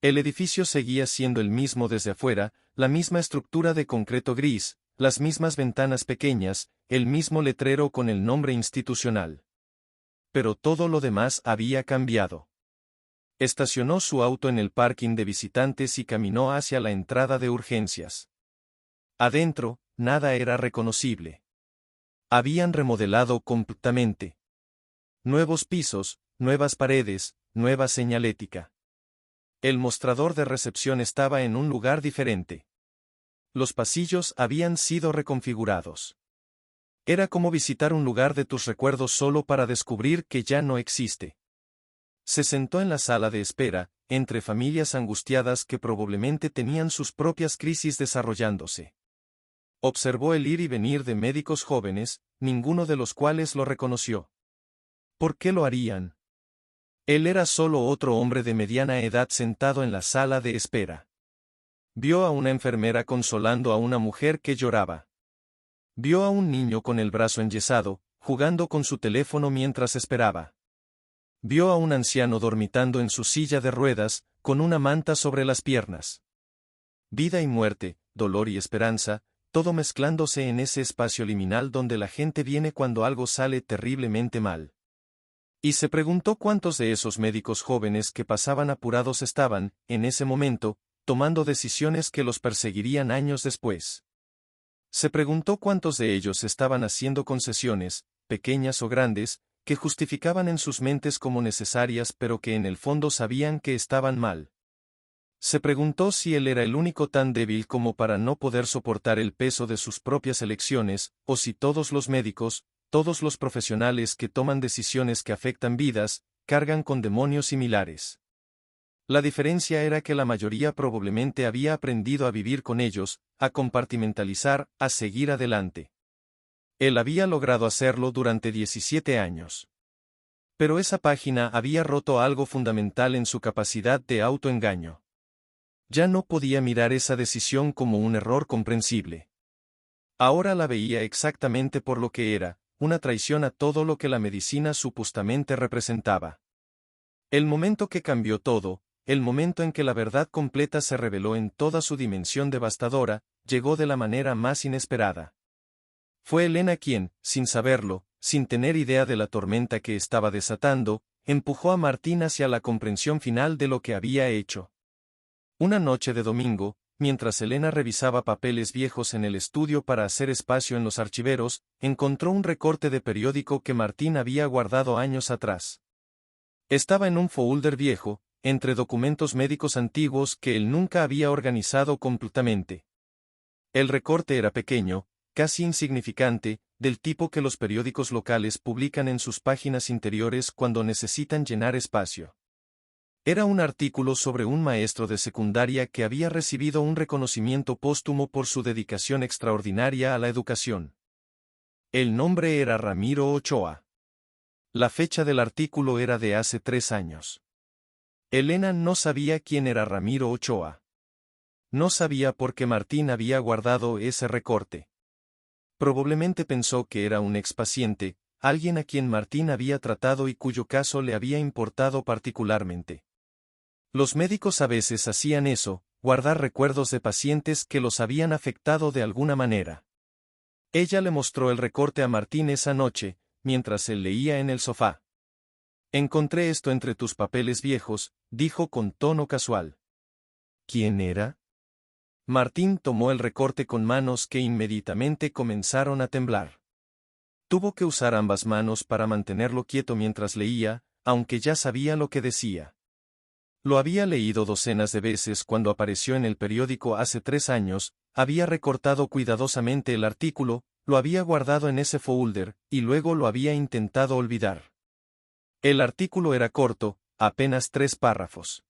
El edificio seguía siendo el mismo desde afuera, la misma estructura de concreto gris, las mismas ventanas pequeñas, el mismo letrero con el nombre institucional. Pero todo lo demás había cambiado. Estacionó su auto en el parking de visitantes y caminó hacia la entrada de urgencias. Adentro, nada era reconocible. Habían remodelado completamente. Nuevos pisos, nuevas paredes, nueva señalética. El mostrador de recepción estaba en un lugar diferente. Los pasillos habían sido reconfigurados. Era como visitar un lugar de tus recuerdos solo para descubrir que ya no existe. Se sentó en la sala de espera, entre familias angustiadas que probablemente tenían sus propias crisis desarrollándose. Observó el ir y venir de médicos jóvenes, ninguno de los cuales lo reconoció. ¿Por qué lo harían? Él era solo otro hombre de mediana edad sentado en la sala de espera. Vio a una enfermera consolando a una mujer que lloraba. Vio a un niño con el brazo enyesado, jugando con su teléfono mientras esperaba. Vio a un anciano dormitando en su silla de ruedas, con una manta sobre las piernas. Vida y muerte, dolor y esperanza, todo mezclándose en ese espacio liminal donde la gente viene cuando algo sale terriblemente mal. Y se preguntó cuántos de esos médicos jóvenes que pasaban apurados estaban, en ese momento, tomando decisiones que los perseguirían años después. Se preguntó cuántos de ellos estaban haciendo concesiones, pequeñas o grandes, que justificaban en sus mentes como necesarias pero que en el fondo sabían que estaban mal. Se preguntó si él era el único tan débil como para no poder soportar el peso de sus propias elecciones, o si todos los médicos, todos los profesionales que toman decisiones que afectan vidas, cargan con demonios similares. La diferencia era que la mayoría probablemente había aprendido a vivir con ellos, a compartimentalizar, a seguir adelante. Él había logrado hacerlo durante 17 años. Pero esa página había roto algo fundamental en su capacidad de autoengaño. Ya no podía mirar esa decisión como un error comprensible. Ahora la veía exactamente por lo que era, una traición a todo lo que la medicina supuestamente representaba. El momento que cambió todo, el momento en que la verdad completa se reveló en toda su dimensión devastadora, llegó de la manera más inesperada. Fue Elena quien, sin saberlo, sin tener idea de la tormenta que estaba desatando, empujó a Martín hacia la comprensión final de lo que había hecho. Una noche de domingo, mientras Elena revisaba papeles viejos en el estudio para hacer espacio en los archiveros, encontró un recorte de periódico que Martín había guardado años atrás. Estaba en un folder viejo, entre documentos médicos antiguos que él nunca había organizado completamente. El recorte era pequeño, casi insignificante, del tipo que los periódicos locales publican en sus páginas interiores cuando necesitan llenar espacio. Era un artículo sobre un maestro de secundaria que había recibido un reconocimiento póstumo por su dedicación extraordinaria a la educación. El nombre era Ramiro Ochoa. La fecha del artículo era de hace 3 años. Elena no sabía quién era Ramiro Ochoa. No sabía por qué Martín había guardado ese recorte. Probablemente pensó que era un expaciente, alguien a quien Martín había tratado y cuyo caso le había importado particularmente. Los médicos a veces hacían eso, guardar recuerdos de pacientes que los habían afectado de alguna manera. Ella le mostró el recorte a Martín esa noche, mientras él leía en el sofá. Encontré esto entre tus papeles viejos, dijo con tono casual. ¿Quién era? Martín tomó el recorte con manos que inmediatamente comenzaron a temblar. Tuvo que usar ambas manos para mantenerlo quieto mientras leía, aunque ya sabía lo que decía. Lo había leído docenas de veces cuando apareció en el periódico hace 3 años, había recortado cuidadosamente el artículo, lo había guardado en ese folder, y luego lo había intentado olvidar. El artículo era corto, apenas 3 párrafos.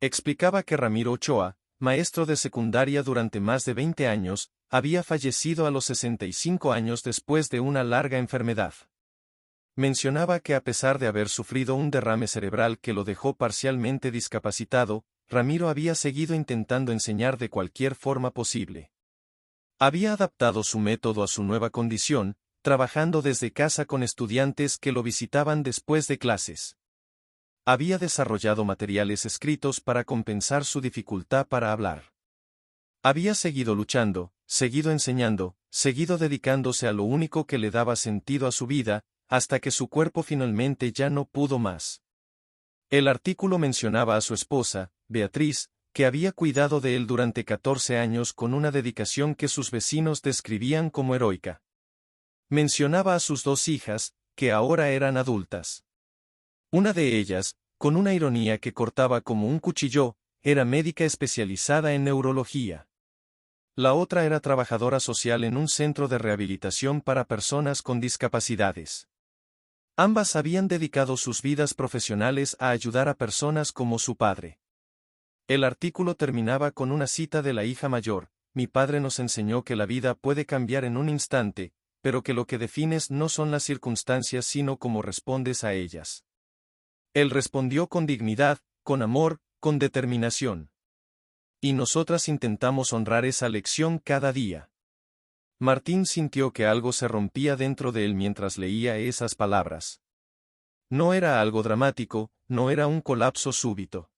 Explicaba que Ramiro Ochoa, maestro de secundaria durante más de 20 años, había fallecido a los 65 años después de una larga enfermedad. Mencionaba que a pesar de haber sufrido un derrame cerebral que lo dejó parcialmente discapacitado, Ramiro había seguido intentando enseñar de cualquier forma posible. Había adaptado su método a su nueva condición, trabajando desde casa con estudiantes que lo visitaban después de clases. Había desarrollado materiales escritos para compensar su dificultad para hablar. Había seguido luchando, seguido enseñando, seguido dedicándose a lo único que le daba sentido a su vida, hasta que su cuerpo finalmente ya no pudo más. El artículo mencionaba a su esposa, Beatriz, que había cuidado de él durante 14 años con una dedicación que sus vecinos describían como heroica. Mencionaba a sus 2 hijas, que ahora eran adultas. Una de ellas, con una ironía que cortaba como un cuchillo, era médica especializada en neurología. La otra era trabajadora social en un centro de rehabilitación para personas con discapacidades. Ambas habían dedicado sus vidas profesionales a ayudar a personas como su padre. El artículo terminaba con una cita de la hija mayor: mi padre nos enseñó que la vida puede cambiar en un instante, pero que lo que defines no son las circunstancias sino cómo respondes a ellas. Él respondió con dignidad, con amor, con determinación. Y nosotras intentamos honrar esa lección cada día. Martín sintió que algo se rompía dentro de él mientras leía esas palabras. No era algo dramático, no era un colapso súbito.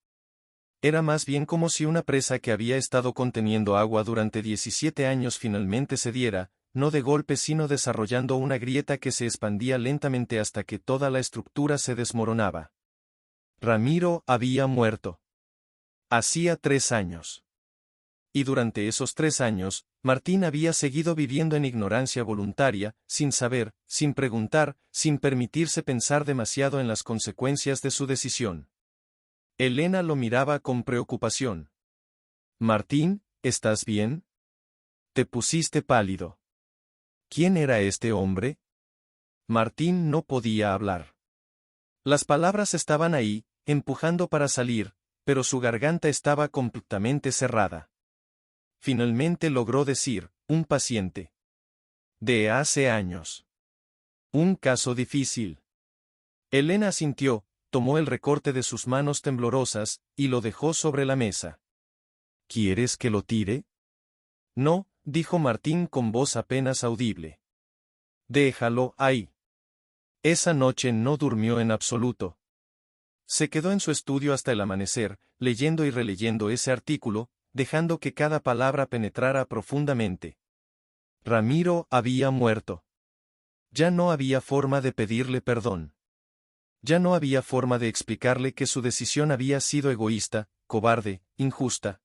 Era más bien como si una presa que había estado conteniendo agua durante 17 años finalmente cediera, no de golpe sino desarrollando una grieta que se expandía lentamente hasta que toda la estructura se desmoronaba. Ramiro había muerto. Hacía 3 años. Y durante esos 3 años, Martín había seguido viviendo en ignorancia voluntaria, sin saber, sin preguntar, sin permitirse pensar demasiado en las consecuencias de su decisión. Elena lo miraba con preocupación. Martín, ¿estás bien? Te pusiste pálido. ¿Quién era este hombre? Martín no podía hablar. Las palabras estaban ahí, empujando para salir, pero su garganta estaba completamente cerrada. Finalmente logró decir: un paciente. De hace años. Un caso difícil. Elena asintió, tomó el recorte de sus manos temblorosas, y lo dejó sobre la mesa. ¿Quieres que lo tire? No, dijo Martín con voz apenas audible. Déjalo ahí. Esa noche no durmió en absoluto. Se quedó en su estudio hasta el amanecer, leyendo y releyendo ese artículo, dejando que cada palabra penetrara profundamente. Ramiro había muerto. Ya no había forma de pedirle perdón. Ya no había forma de explicarle que su decisión había sido egoísta, cobarde, injusta.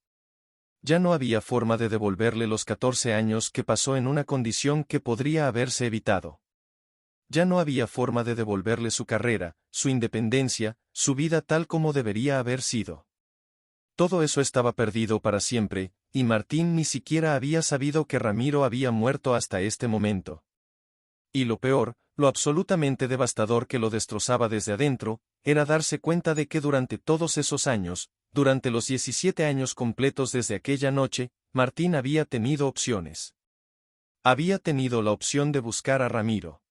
Ya no había forma de devolverle los 14 años que pasó en una condición que podría haberse evitado. Ya no había forma de devolverle su carrera, su independencia, su vida tal como debería haber sido. Todo eso estaba perdido para siempre, y Martín ni siquiera había sabido que Ramiro había muerto hasta este momento. Y lo peor, lo absolutamente devastador que lo destrozaba desde adentro, era darse cuenta de que durante todos esos años, durante los 17 años completos desde aquella noche, Martín había tenido opciones. Había tenido la opción de buscar a Ramiro.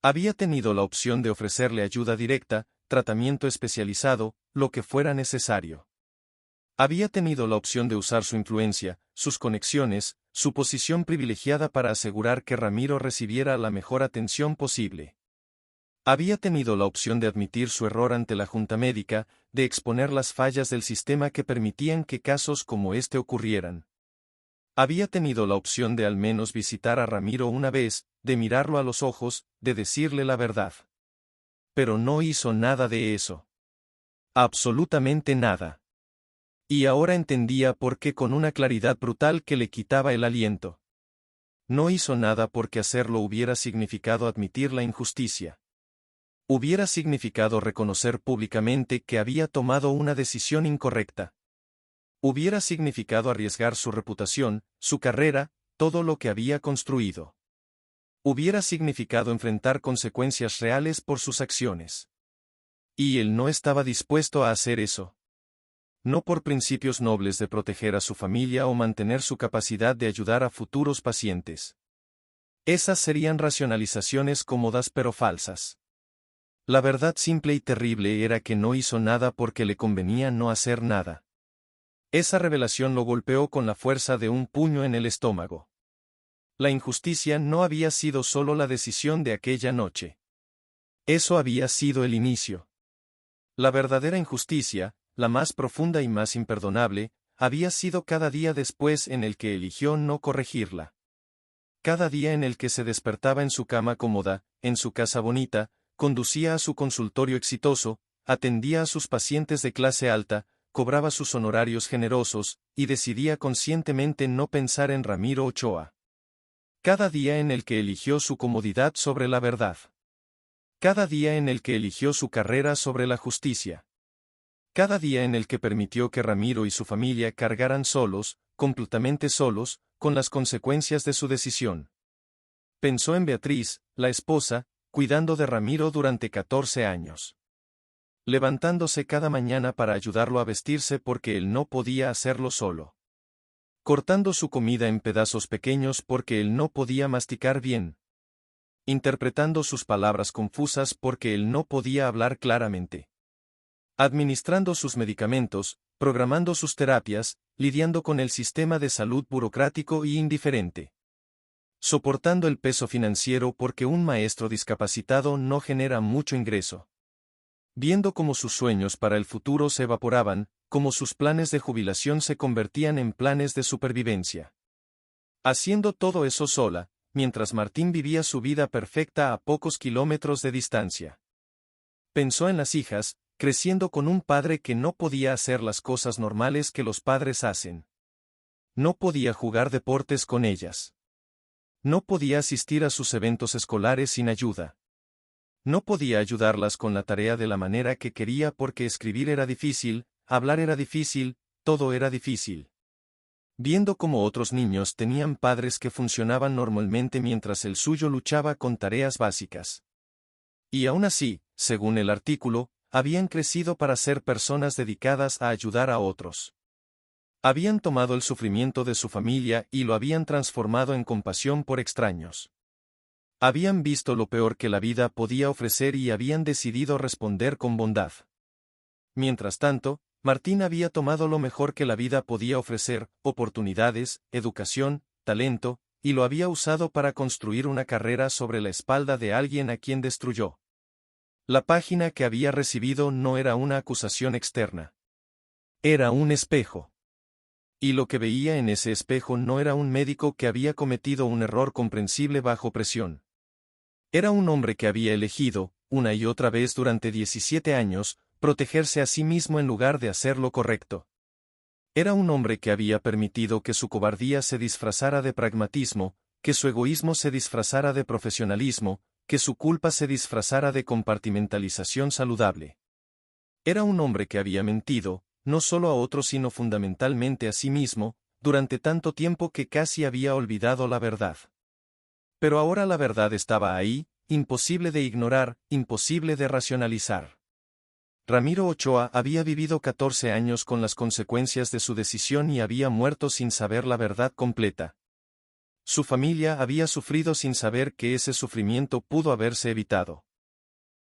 Había tenido la opción de ofrecerle ayuda directa, tratamiento especializado, lo que fuera necesario. Había tenido la opción de usar su influencia, sus conexiones, su posición privilegiada para asegurar que Ramiro recibiera la mejor atención posible. Había tenido la opción de admitir su error ante la junta médica, de exponer las fallas del sistema que permitían que casos como este ocurrieran. Había tenido la opción de al menos visitar a Ramiro una vez, de mirarlo a los ojos, de decirle la verdad. Pero no hizo nada de eso. Absolutamente nada. Y ahora entendía por qué con una claridad brutal que le quitaba el aliento. No hizo nada porque hacerlo hubiera significado admitir la injusticia. Hubiera significado reconocer públicamente que había tomado una decisión incorrecta. Hubiera significado arriesgar su reputación, su carrera, todo lo que había construido. Hubiera significado enfrentar consecuencias reales por sus acciones. Y él no estaba dispuesto a hacer eso. No por principios nobles de proteger a su familia o mantener su capacidad de ayudar a futuros pacientes. Esas serían racionalizaciones cómodas pero falsas. La verdad simple y terrible era que no hizo nada porque le convenía no hacer nada. Esa revelación lo golpeó con la fuerza de un puño en el estómago. La injusticia no había sido solo la decisión de aquella noche. Eso había sido el inicio. La verdadera injusticia, la más profunda y más imperdonable, había sido cada día después en el que eligió no corregirla. Cada día en el que se despertaba en su cama cómoda, en su casa bonita, conducía a su consultorio exitoso, atendía a sus pacientes de clase alta, cobraba sus honorarios generosos, y decidía conscientemente no pensar en Ramiro Ochoa. Cada día en el que eligió su comodidad sobre la verdad. Cada día en el que eligió su carrera sobre la justicia. Cada día en el que permitió que Ramiro y su familia cargaran solos, completamente solos, con las consecuencias de su decisión. Pensó en Beatriz, la esposa, cuidando de Ramiro durante 14 años. Levantándose cada mañana para ayudarlo a vestirse porque él no podía hacerlo solo. Cortando su comida en pedazos pequeños porque él no podía masticar bien. Interpretando sus palabras confusas porque él no podía hablar claramente. Administrando sus medicamentos, programando sus terapias, lidiando con el sistema de salud burocrático y indiferente. Soportando el peso financiero porque un maestro discapacitado no genera mucho ingreso. Viendo cómo sus sueños para el futuro se evaporaban, cómo sus planes de jubilación se convertían en planes de supervivencia. Haciendo todo eso sola, mientras Martín vivía su vida perfecta a pocos kilómetros de distancia. Pensó en las hijas, creciendo con un padre que no podía hacer las cosas normales que los padres hacen. No podía jugar deportes con ellas. No podía asistir a sus eventos escolares sin ayuda. No podía ayudarlas con la tarea de la manera que quería porque escribir era difícil, hablar era difícil, todo era difícil. Viendo cómo otros niños tenían padres que funcionaban normalmente mientras el suyo luchaba con tareas básicas. Y aún así, según el artículo, habían crecido para ser personas dedicadas a ayudar a otros. Habían tomado el sufrimiento de su familia y lo habían transformado en compasión por extraños. Habían visto lo peor que la vida podía ofrecer y habían decidido responder con bondad. Mientras tanto, Martín había tomado lo mejor que la vida podía ofrecer, oportunidades, educación, talento, y lo había usado para construir una carrera sobre la espalda de alguien a quien destruyó. La página que había recibido no era una acusación externa. Era un espejo. Y lo que veía en ese espejo no era un médico que había cometido un error comprensible bajo presión. Era un hombre que había elegido, una y otra vez durante 17 años, protegerse a sí mismo en lugar de hacer lo correcto. Era un hombre que había permitido que su cobardía se disfrazara de pragmatismo, que su egoísmo se disfrazara de profesionalismo, que su culpa se disfrazara de compartimentalización saludable. Era un hombre que había mentido, no solo a otros sino fundamentalmente a sí mismo, durante tanto tiempo que casi había olvidado la verdad. Pero ahora la verdad estaba ahí, imposible de ignorar, imposible de racionalizar. Ramiro Ochoa había vivido 14 años con las consecuencias de su decisión y había muerto sin saber la verdad completa. Su familia había sufrido sin saber que ese sufrimiento pudo haberse evitado.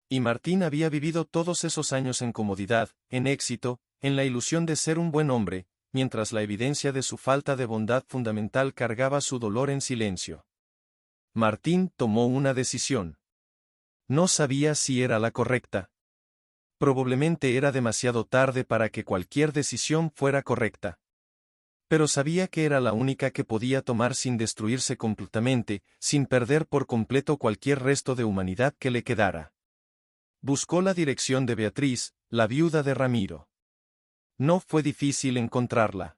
Y Martín había vivido todos esos años en comodidad, en éxito, en la ilusión de ser un buen hombre, mientras la evidencia de su falta de bondad fundamental cargaba su dolor en silencio. Martín tomó una decisión. No sabía si era la correcta. Probablemente era demasiado tarde para que cualquier decisión fuera correcta. Pero sabía que era la única que podía tomar sin destruirse completamente, sin perder por completo cualquier resto de humanidad que le quedara. Buscó la dirección de Beatriz, la viuda de Ramiro. No fue difícil encontrarla.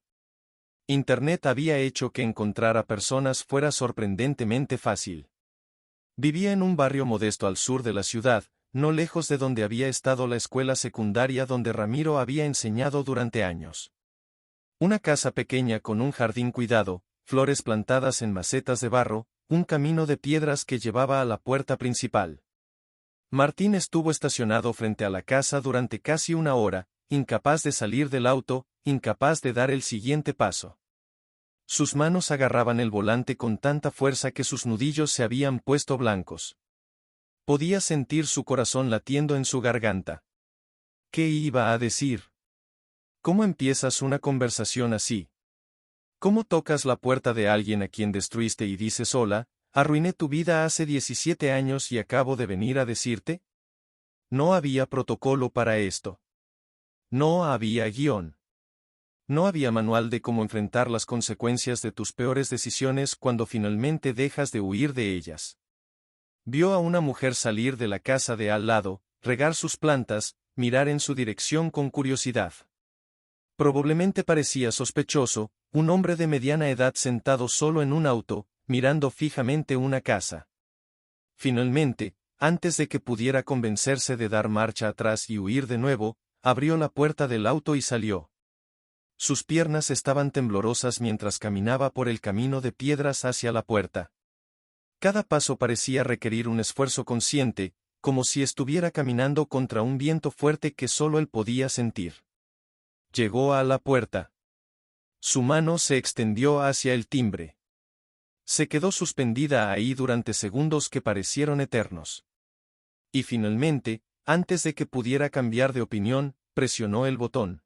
Internet había hecho que encontrar a personas fuera sorprendentemente fácil. Vivía en un barrio modesto al sur de la ciudad, no lejos de donde había estado la escuela secundaria donde Ramiro había enseñado durante años. Una casa pequeña con un jardín cuidado, flores plantadas en macetas de barro, un camino de piedras que llevaba a la puerta principal. Martín estuvo estacionado frente a la casa durante casi una hora, incapaz de salir del auto, incapaz de dar el siguiente paso. Sus manos agarraban el volante con tanta fuerza que sus nudillos se habían puesto blancos. Podía sentir su corazón latiendo en su garganta. ¿Qué iba a decir? ¿Cómo empiezas una conversación así? ¿Cómo tocas la puerta de alguien a quien destruiste y dices hola, arruiné tu vida hace 17 años y acabo de venir a decirte? No había protocolo para esto. No había guión. No había manual de cómo enfrentar las consecuencias de tus peores decisiones cuando finalmente dejas de huir de ellas. Vio a una mujer salir de la casa de al lado, regar sus plantas, mirar en su dirección con curiosidad. Probablemente parecía sospechoso, un hombre de mediana edad sentado solo en un auto, mirando fijamente una casa. Finalmente, antes de que pudiera convencerse de dar marcha atrás y huir de nuevo, abrió la puerta del auto y salió. Sus piernas estaban temblorosas mientras caminaba por el camino de piedras hacia la puerta. Cada paso parecía requerir un esfuerzo consciente, como si estuviera caminando contra un viento fuerte que solo él podía sentir. Llegó a la puerta. Su mano se extendió hacia el timbre. Se quedó suspendida ahí durante segundos que parecieron eternos. Y finalmente, antes de que pudiera cambiar de opinión, presionó el botón.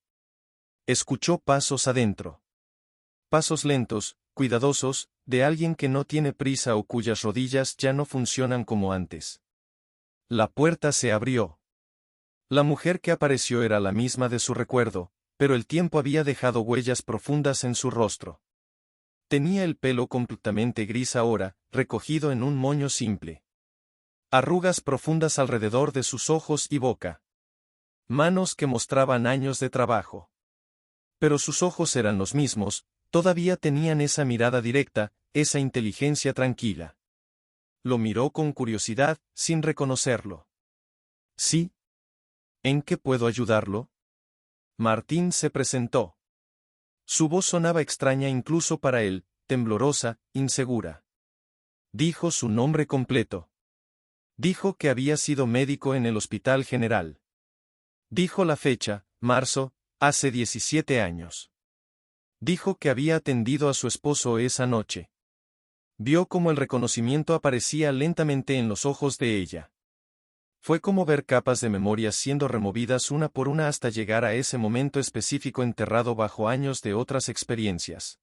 Escuchó pasos adentro. Pasos lentos, cuidadosos, de alguien que no tiene prisa o cuyas rodillas ya no funcionan como antes. La puerta se abrió. La mujer que apareció era la misma de su recuerdo, pero el tiempo había dejado huellas profundas en su rostro. Tenía el pelo completamente gris ahora, recogido en un moño simple. Arrugas profundas alrededor de sus ojos y boca. Manos que mostraban años de trabajo. Pero sus ojos eran los mismos, todavía tenían esa mirada directa, esa inteligencia tranquila. Lo miró con curiosidad, sin reconocerlo. ¿Sí? ¿En qué puedo ayudarlo? Martín se presentó. Su voz sonaba extraña incluso para él, temblorosa, insegura. Dijo su nombre completo. Dijo que había sido médico en el Hospital General. Dijo la fecha, marzo, hace 17 años. Dijo que había atendido a su esposo esa noche. Vio cómo el reconocimiento aparecía lentamente en los ojos de ella. Fue como ver capas de memorias siendo removidas una por una hasta llegar a ese momento específico enterrado bajo años de otras experiencias.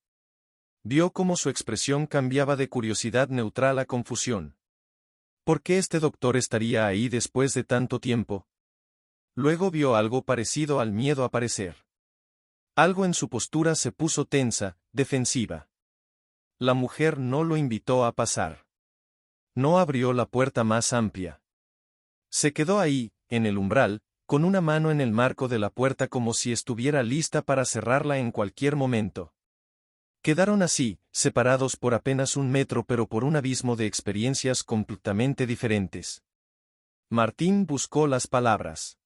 Vio cómo su expresión cambiaba de curiosidad neutral a confusión. ¿Por qué este doctor estaría ahí después de tanto tiempo? Luego vio algo parecido al miedo aparecer. Algo en su postura se puso tensa, defensiva. La mujer no lo invitó a pasar. No abrió la puerta más amplia. Se quedó ahí, en el umbral, con una mano en el marco de la puerta como si estuviera lista para cerrarla en cualquier momento. Quedaron así, separados por apenas 1 metro pero por un abismo de experiencias completamente diferentes. Martín buscó las palabras.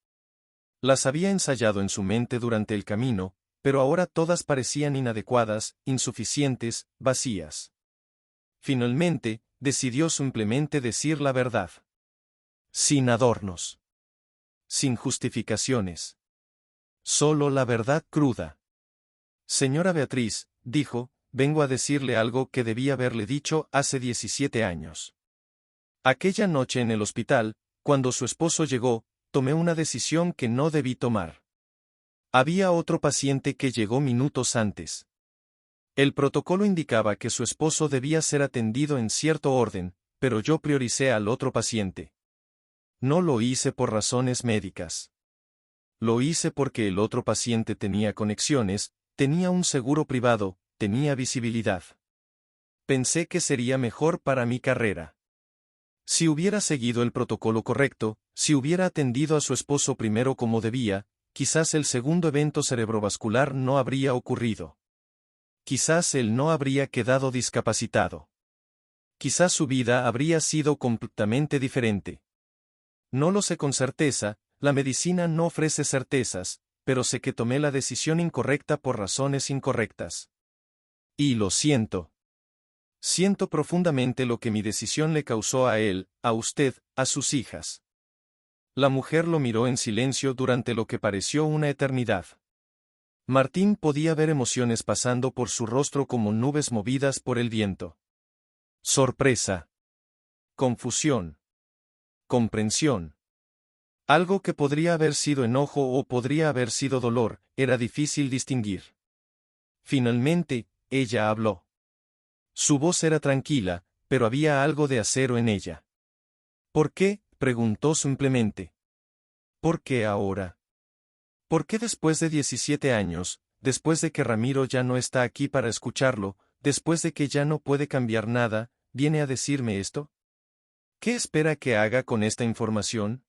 Las había ensayado en su mente durante el camino, pero ahora todas parecían inadecuadas, insuficientes, vacías. Finalmente, decidió simplemente decir la verdad. Sin adornos. Sin justificaciones. Solo la verdad cruda. Señora Beatriz, dijo, vengo a decirle algo que debí haberle dicho hace 17 años. Aquella noche en el hospital, cuando su esposo llegó, tomé una decisión que no debí tomar. Había otro paciente que llegó minutos antes. El protocolo indicaba que su esposo debía ser atendido en cierto orden, pero yo prioricé al otro paciente. No lo hice por razones médicas. Lo hice porque el otro paciente tenía conexiones, tenía un seguro privado, tenía visibilidad. Pensé que sería mejor para mi carrera. Si hubiera seguido el protocolo correcto, si hubiera atendido a su esposo primero como debía, quizás el segundo evento cerebrovascular no habría ocurrido. Quizás él no habría quedado discapacitado. Quizás su vida habría sido completamente diferente. No lo sé con certeza, la medicina no ofrece certezas, pero sé que tomé la decisión incorrecta por razones incorrectas. Y lo siento. Siento profundamente lo que mi decisión le causó a él, a usted, a sus hijas. La mujer lo miró en silencio durante lo que pareció una eternidad. Martín podía ver emociones pasando por su rostro como nubes movidas por el viento. Sorpresa. Confusión. Comprensión. Algo que podría haber sido enojo o podría haber sido dolor, era difícil distinguir. Finalmente, ella habló. Su voz era tranquila, pero había algo de acero en ella. ¿Por qué?, preguntó simplemente. ¿Por qué ahora? ¿Por qué después de 17 años, después de que Ramiro ya no está aquí para escucharlo, después de que ya no puede cambiar nada, viene a decirme esto? ¿Qué espera que haga con esta información?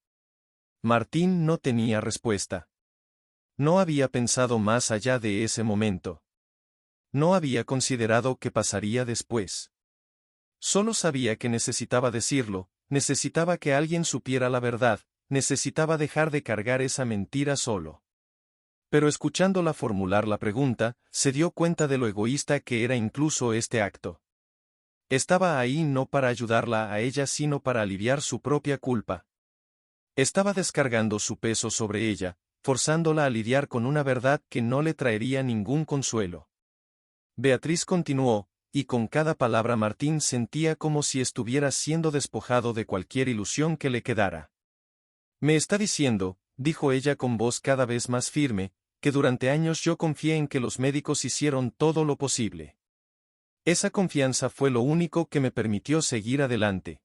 Martín no tenía respuesta. No había pensado más allá de ese momento. No había considerado qué pasaría después. Solo sabía que necesitaba decirlo, necesitaba que alguien supiera la verdad, necesitaba dejar de cargar esa mentira solo. Pero escuchándola formular la pregunta, se dio cuenta de lo egoísta que era incluso este acto. Estaba ahí no para ayudarla a ella sino para aliviar su propia culpa. Estaba descargando su peso sobre ella, forzándola a lidiar con una verdad que no le traería ningún consuelo. Beatriz continuó, y con cada palabra Martín sentía como si estuviera siendo despojado de cualquier ilusión que le quedara. Me está diciendo, dijo ella con voz cada vez más firme, que durante años yo confié en que los médicos hicieron todo lo posible. Esa confianza fue lo único que me permitió seguir adelante.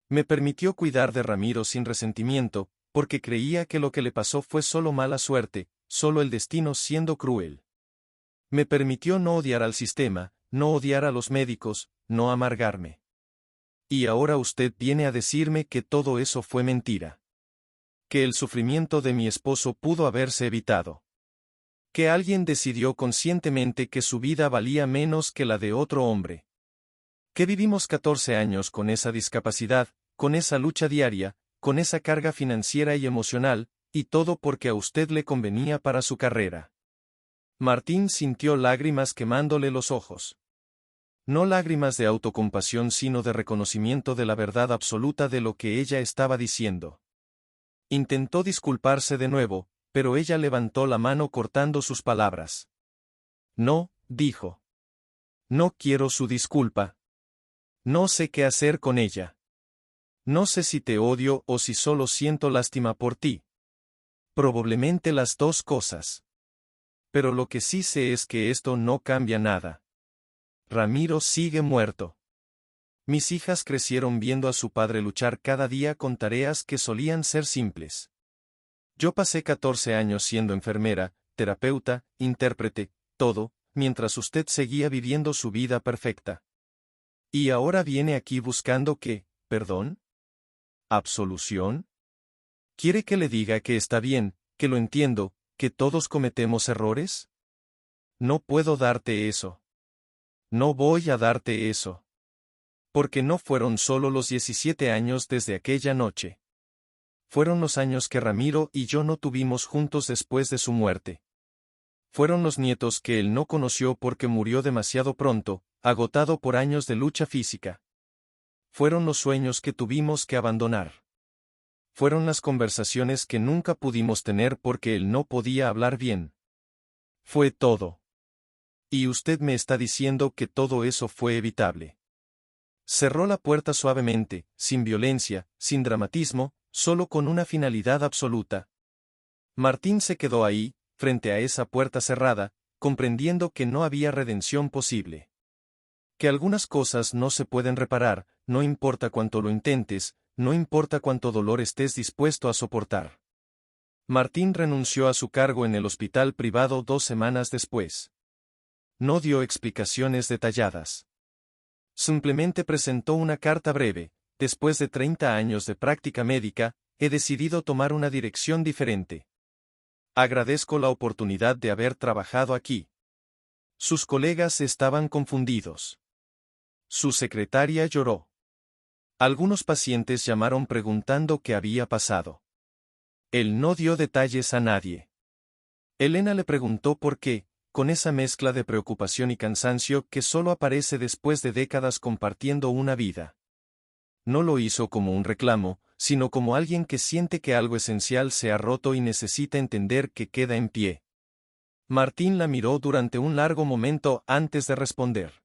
Me permitió cuidar de Ramiro sin resentimiento, porque creía que lo que le pasó fue solo mala suerte, solo el destino siendo cruel. Me permitió no odiar al sistema, no odiar a los médicos, no amargarme. Y ahora usted viene a decirme que todo eso fue mentira. Que el sufrimiento de mi esposo pudo haberse evitado. Que alguien decidió conscientemente que su vida valía menos que la de otro hombre. Que vivimos 14 años con esa discapacidad, con esa lucha diaria, con esa carga financiera y emocional, y todo porque a usted le convenía para su carrera. Martín sintió lágrimas quemándole los ojos. No lágrimas de autocompasión sino de reconocimiento de la verdad absoluta de lo que ella estaba diciendo. Intentó disculparse de nuevo, pero ella levantó la mano cortando sus palabras. No, dijo. No quiero su disculpa. No sé qué hacer con ella. No sé si te odio o si solo siento lástima por ti. Probablemente las dos cosas. Pero lo que sí sé es que esto no cambia nada. Ramiro sigue muerto. Mis hijas crecieron viendo a su padre luchar cada día con tareas que solían ser simples. Yo pasé 14 años siendo enfermera, terapeuta, intérprete, todo, mientras usted seguía viviendo su vida perfecta. Y ahora viene aquí buscando qué, perdón. ¿Absolución? ¿Quiere que le diga que está bien, que lo entiendo, que todos cometemos errores? No puedo darte eso. No voy a darte eso. Porque no fueron solo los 17 años desde aquella noche. Fueron los años que Ramiro y yo no tuvimos juntos después de su muerte. Fueron los nietos que él no conoció porque murió demasiado pronto, agotado por años de lucha física. Fueron los sueños que tuvimos que abandonar. Fueron las conversaciones que nunca pudimos tener porque él no podía hablar bien. Fue todo. Y usted me está diciendo que todo eso fue evitable. Cerró la puerta suavemente, sin violencia, sin dramatismo, solo con una finalidad absoluta. Martín se quedó ahí, frente a esa puerta cerrada, comprendiendo que no había redención posible. Que algunas cosas no se pueden reparar, no importa cuánto lo intentes, no importa cuánto dolor estés dispuesto a soportar. Martín renunció a su cargo en el hospital privado 2 semanas después. No dio explicaciones detalladas. Simplemente presentó una carta breve: después de 30 años de práctica médica, he decidido tomar una dirección diferente. Agradezco la oportunidad de haber trabajado aquí. Sus colegas estaban confundidos. Su secretaria lloró. Algunos pacientes llamaron preguntando qué había pasado. Él no dio detalles a nadie. Elena le preguntó por qué, con esa mezcla de preocupación y cansancio que solo aparece después de décadas compartiendo una vida. No lo hizo como un reclamo, sino como alguien que siente que algo esencial se ha roto y necesita entender que queda en pie. Martín la miró durante un largo momento antes de responder.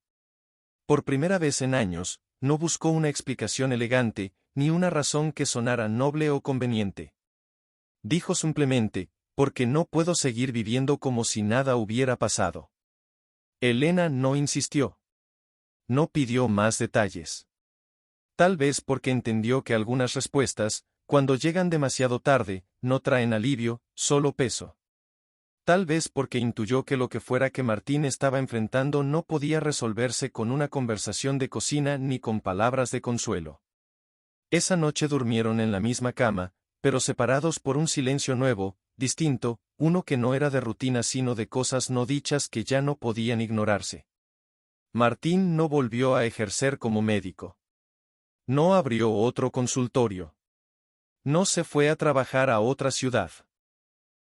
Por primera vez en años, no buscó una explicación elegante, ni una razón que sonara noble o conveniente. Dijo simplemente: porque no puedo seguir viviendo como si nada hubiera pasado. Elena no insistió. No pidió más detalles. Tal vez porque entendió que algunas respuestas, cuando llegan demasiado tarde, no traen alivio, solo peso. Tal vez porque intuyó que lo que fuera que Martín estaba enfrentando no podía resolverse con una conversación de cocina ni con palabras de consuelo. Esa noche durmieron en la misma cama, pero separados por un silencio nuevo, distinto, uno que no era de rutina sino de cosas no dichas que ya no podían ignorarse. Martín no volvió a ejercer como médico. No abrió otro consultorio. No se fue a trabajar a otra ciudad.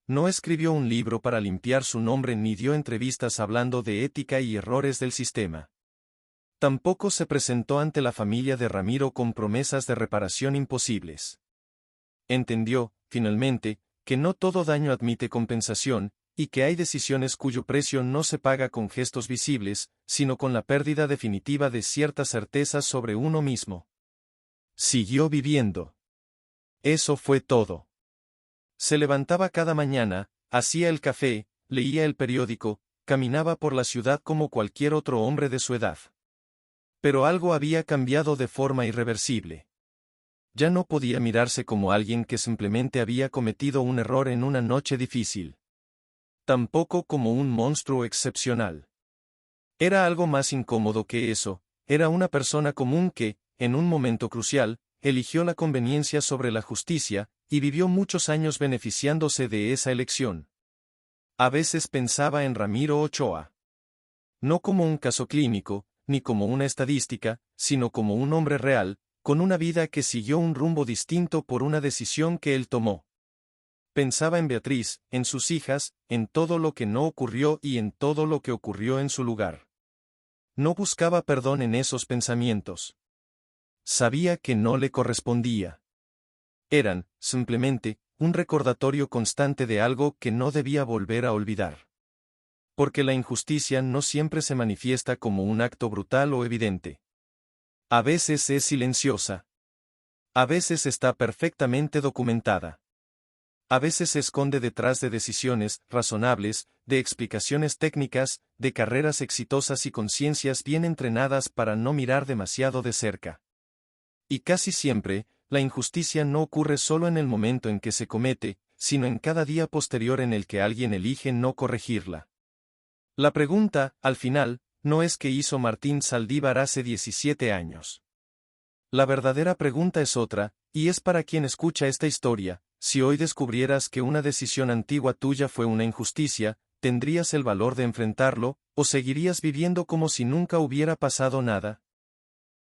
No escribió un libro para limpiar su nombre ni dio entrevistas hablando de ética y errores del sistema. Tampoco se presentó ante la familia de Ramiro con promesas de reparación imposibles. Entendió, finalmente, que no todo daño admite compensación, y que hay decisiones cuyo precio no se paga con gestos visibles, sino con la pérdida definitiva de ciertas certezas sobre uno mismo. Siguió viviendo. Eso fue todo. Se levantaba cada mañana, hacía el café, leía el periódico, caminaba por la ciudad como cualquier otro hombre de su edad. Pero algo había cambiado de forma irreversible. Ya no podía mirarse como alguien que simplemente había cometido un error en una noche difícil. Tampoco como un monstruo excepcional. Era algo más incómodo que eso, era una persona común que, en un momento crucial, eligió la conveniencia sobre la justicia, y vivió muchos años beneficiándose de esa elección. A veces pensaba en Ramiro Ochoa. No como un caso clínico, ni como una estadística, sino como un hombre real, con una vida que siguió un rumbo distinto por una decisión que él tomó. Pensaba en Beatriz, en sus hijas, en todo lo que no ocurrió y en todo lo que ocurrió en su lugar. No buscaba perdón en esos pensamientos. Sabía que no le correspondía. Eran, simplemente, un recordatorio constante de algo que no debía volver a olvidar. Porque la injusticia no siempre se manifiesta como un acto brutal o evidente. A veces es silenciosa. A veces está perfectamente documentada. A veces se esconde detrás de decisiones razonables, de explicaciones técnicas, de carreras exitosas y conciencias bien entrenadas para no mirar demasiado de cerca. Y casi siempre, la injusticia no ocurre solo en el momento en que se comete, sino en cada día posterior en el que alguien elige no corregirla. La pregunta, al final, no es qué hizo Martín Saldívar hace 17 años. La verdadera pregunta es otra, y es para quien escucha esta historia: si hoy descubrieras que una decisión antigua tuya fue una injusticia, ¿tendrías el valor de enfrentarlo, o seguirías viviendo como si nunca hubiera pasado nada?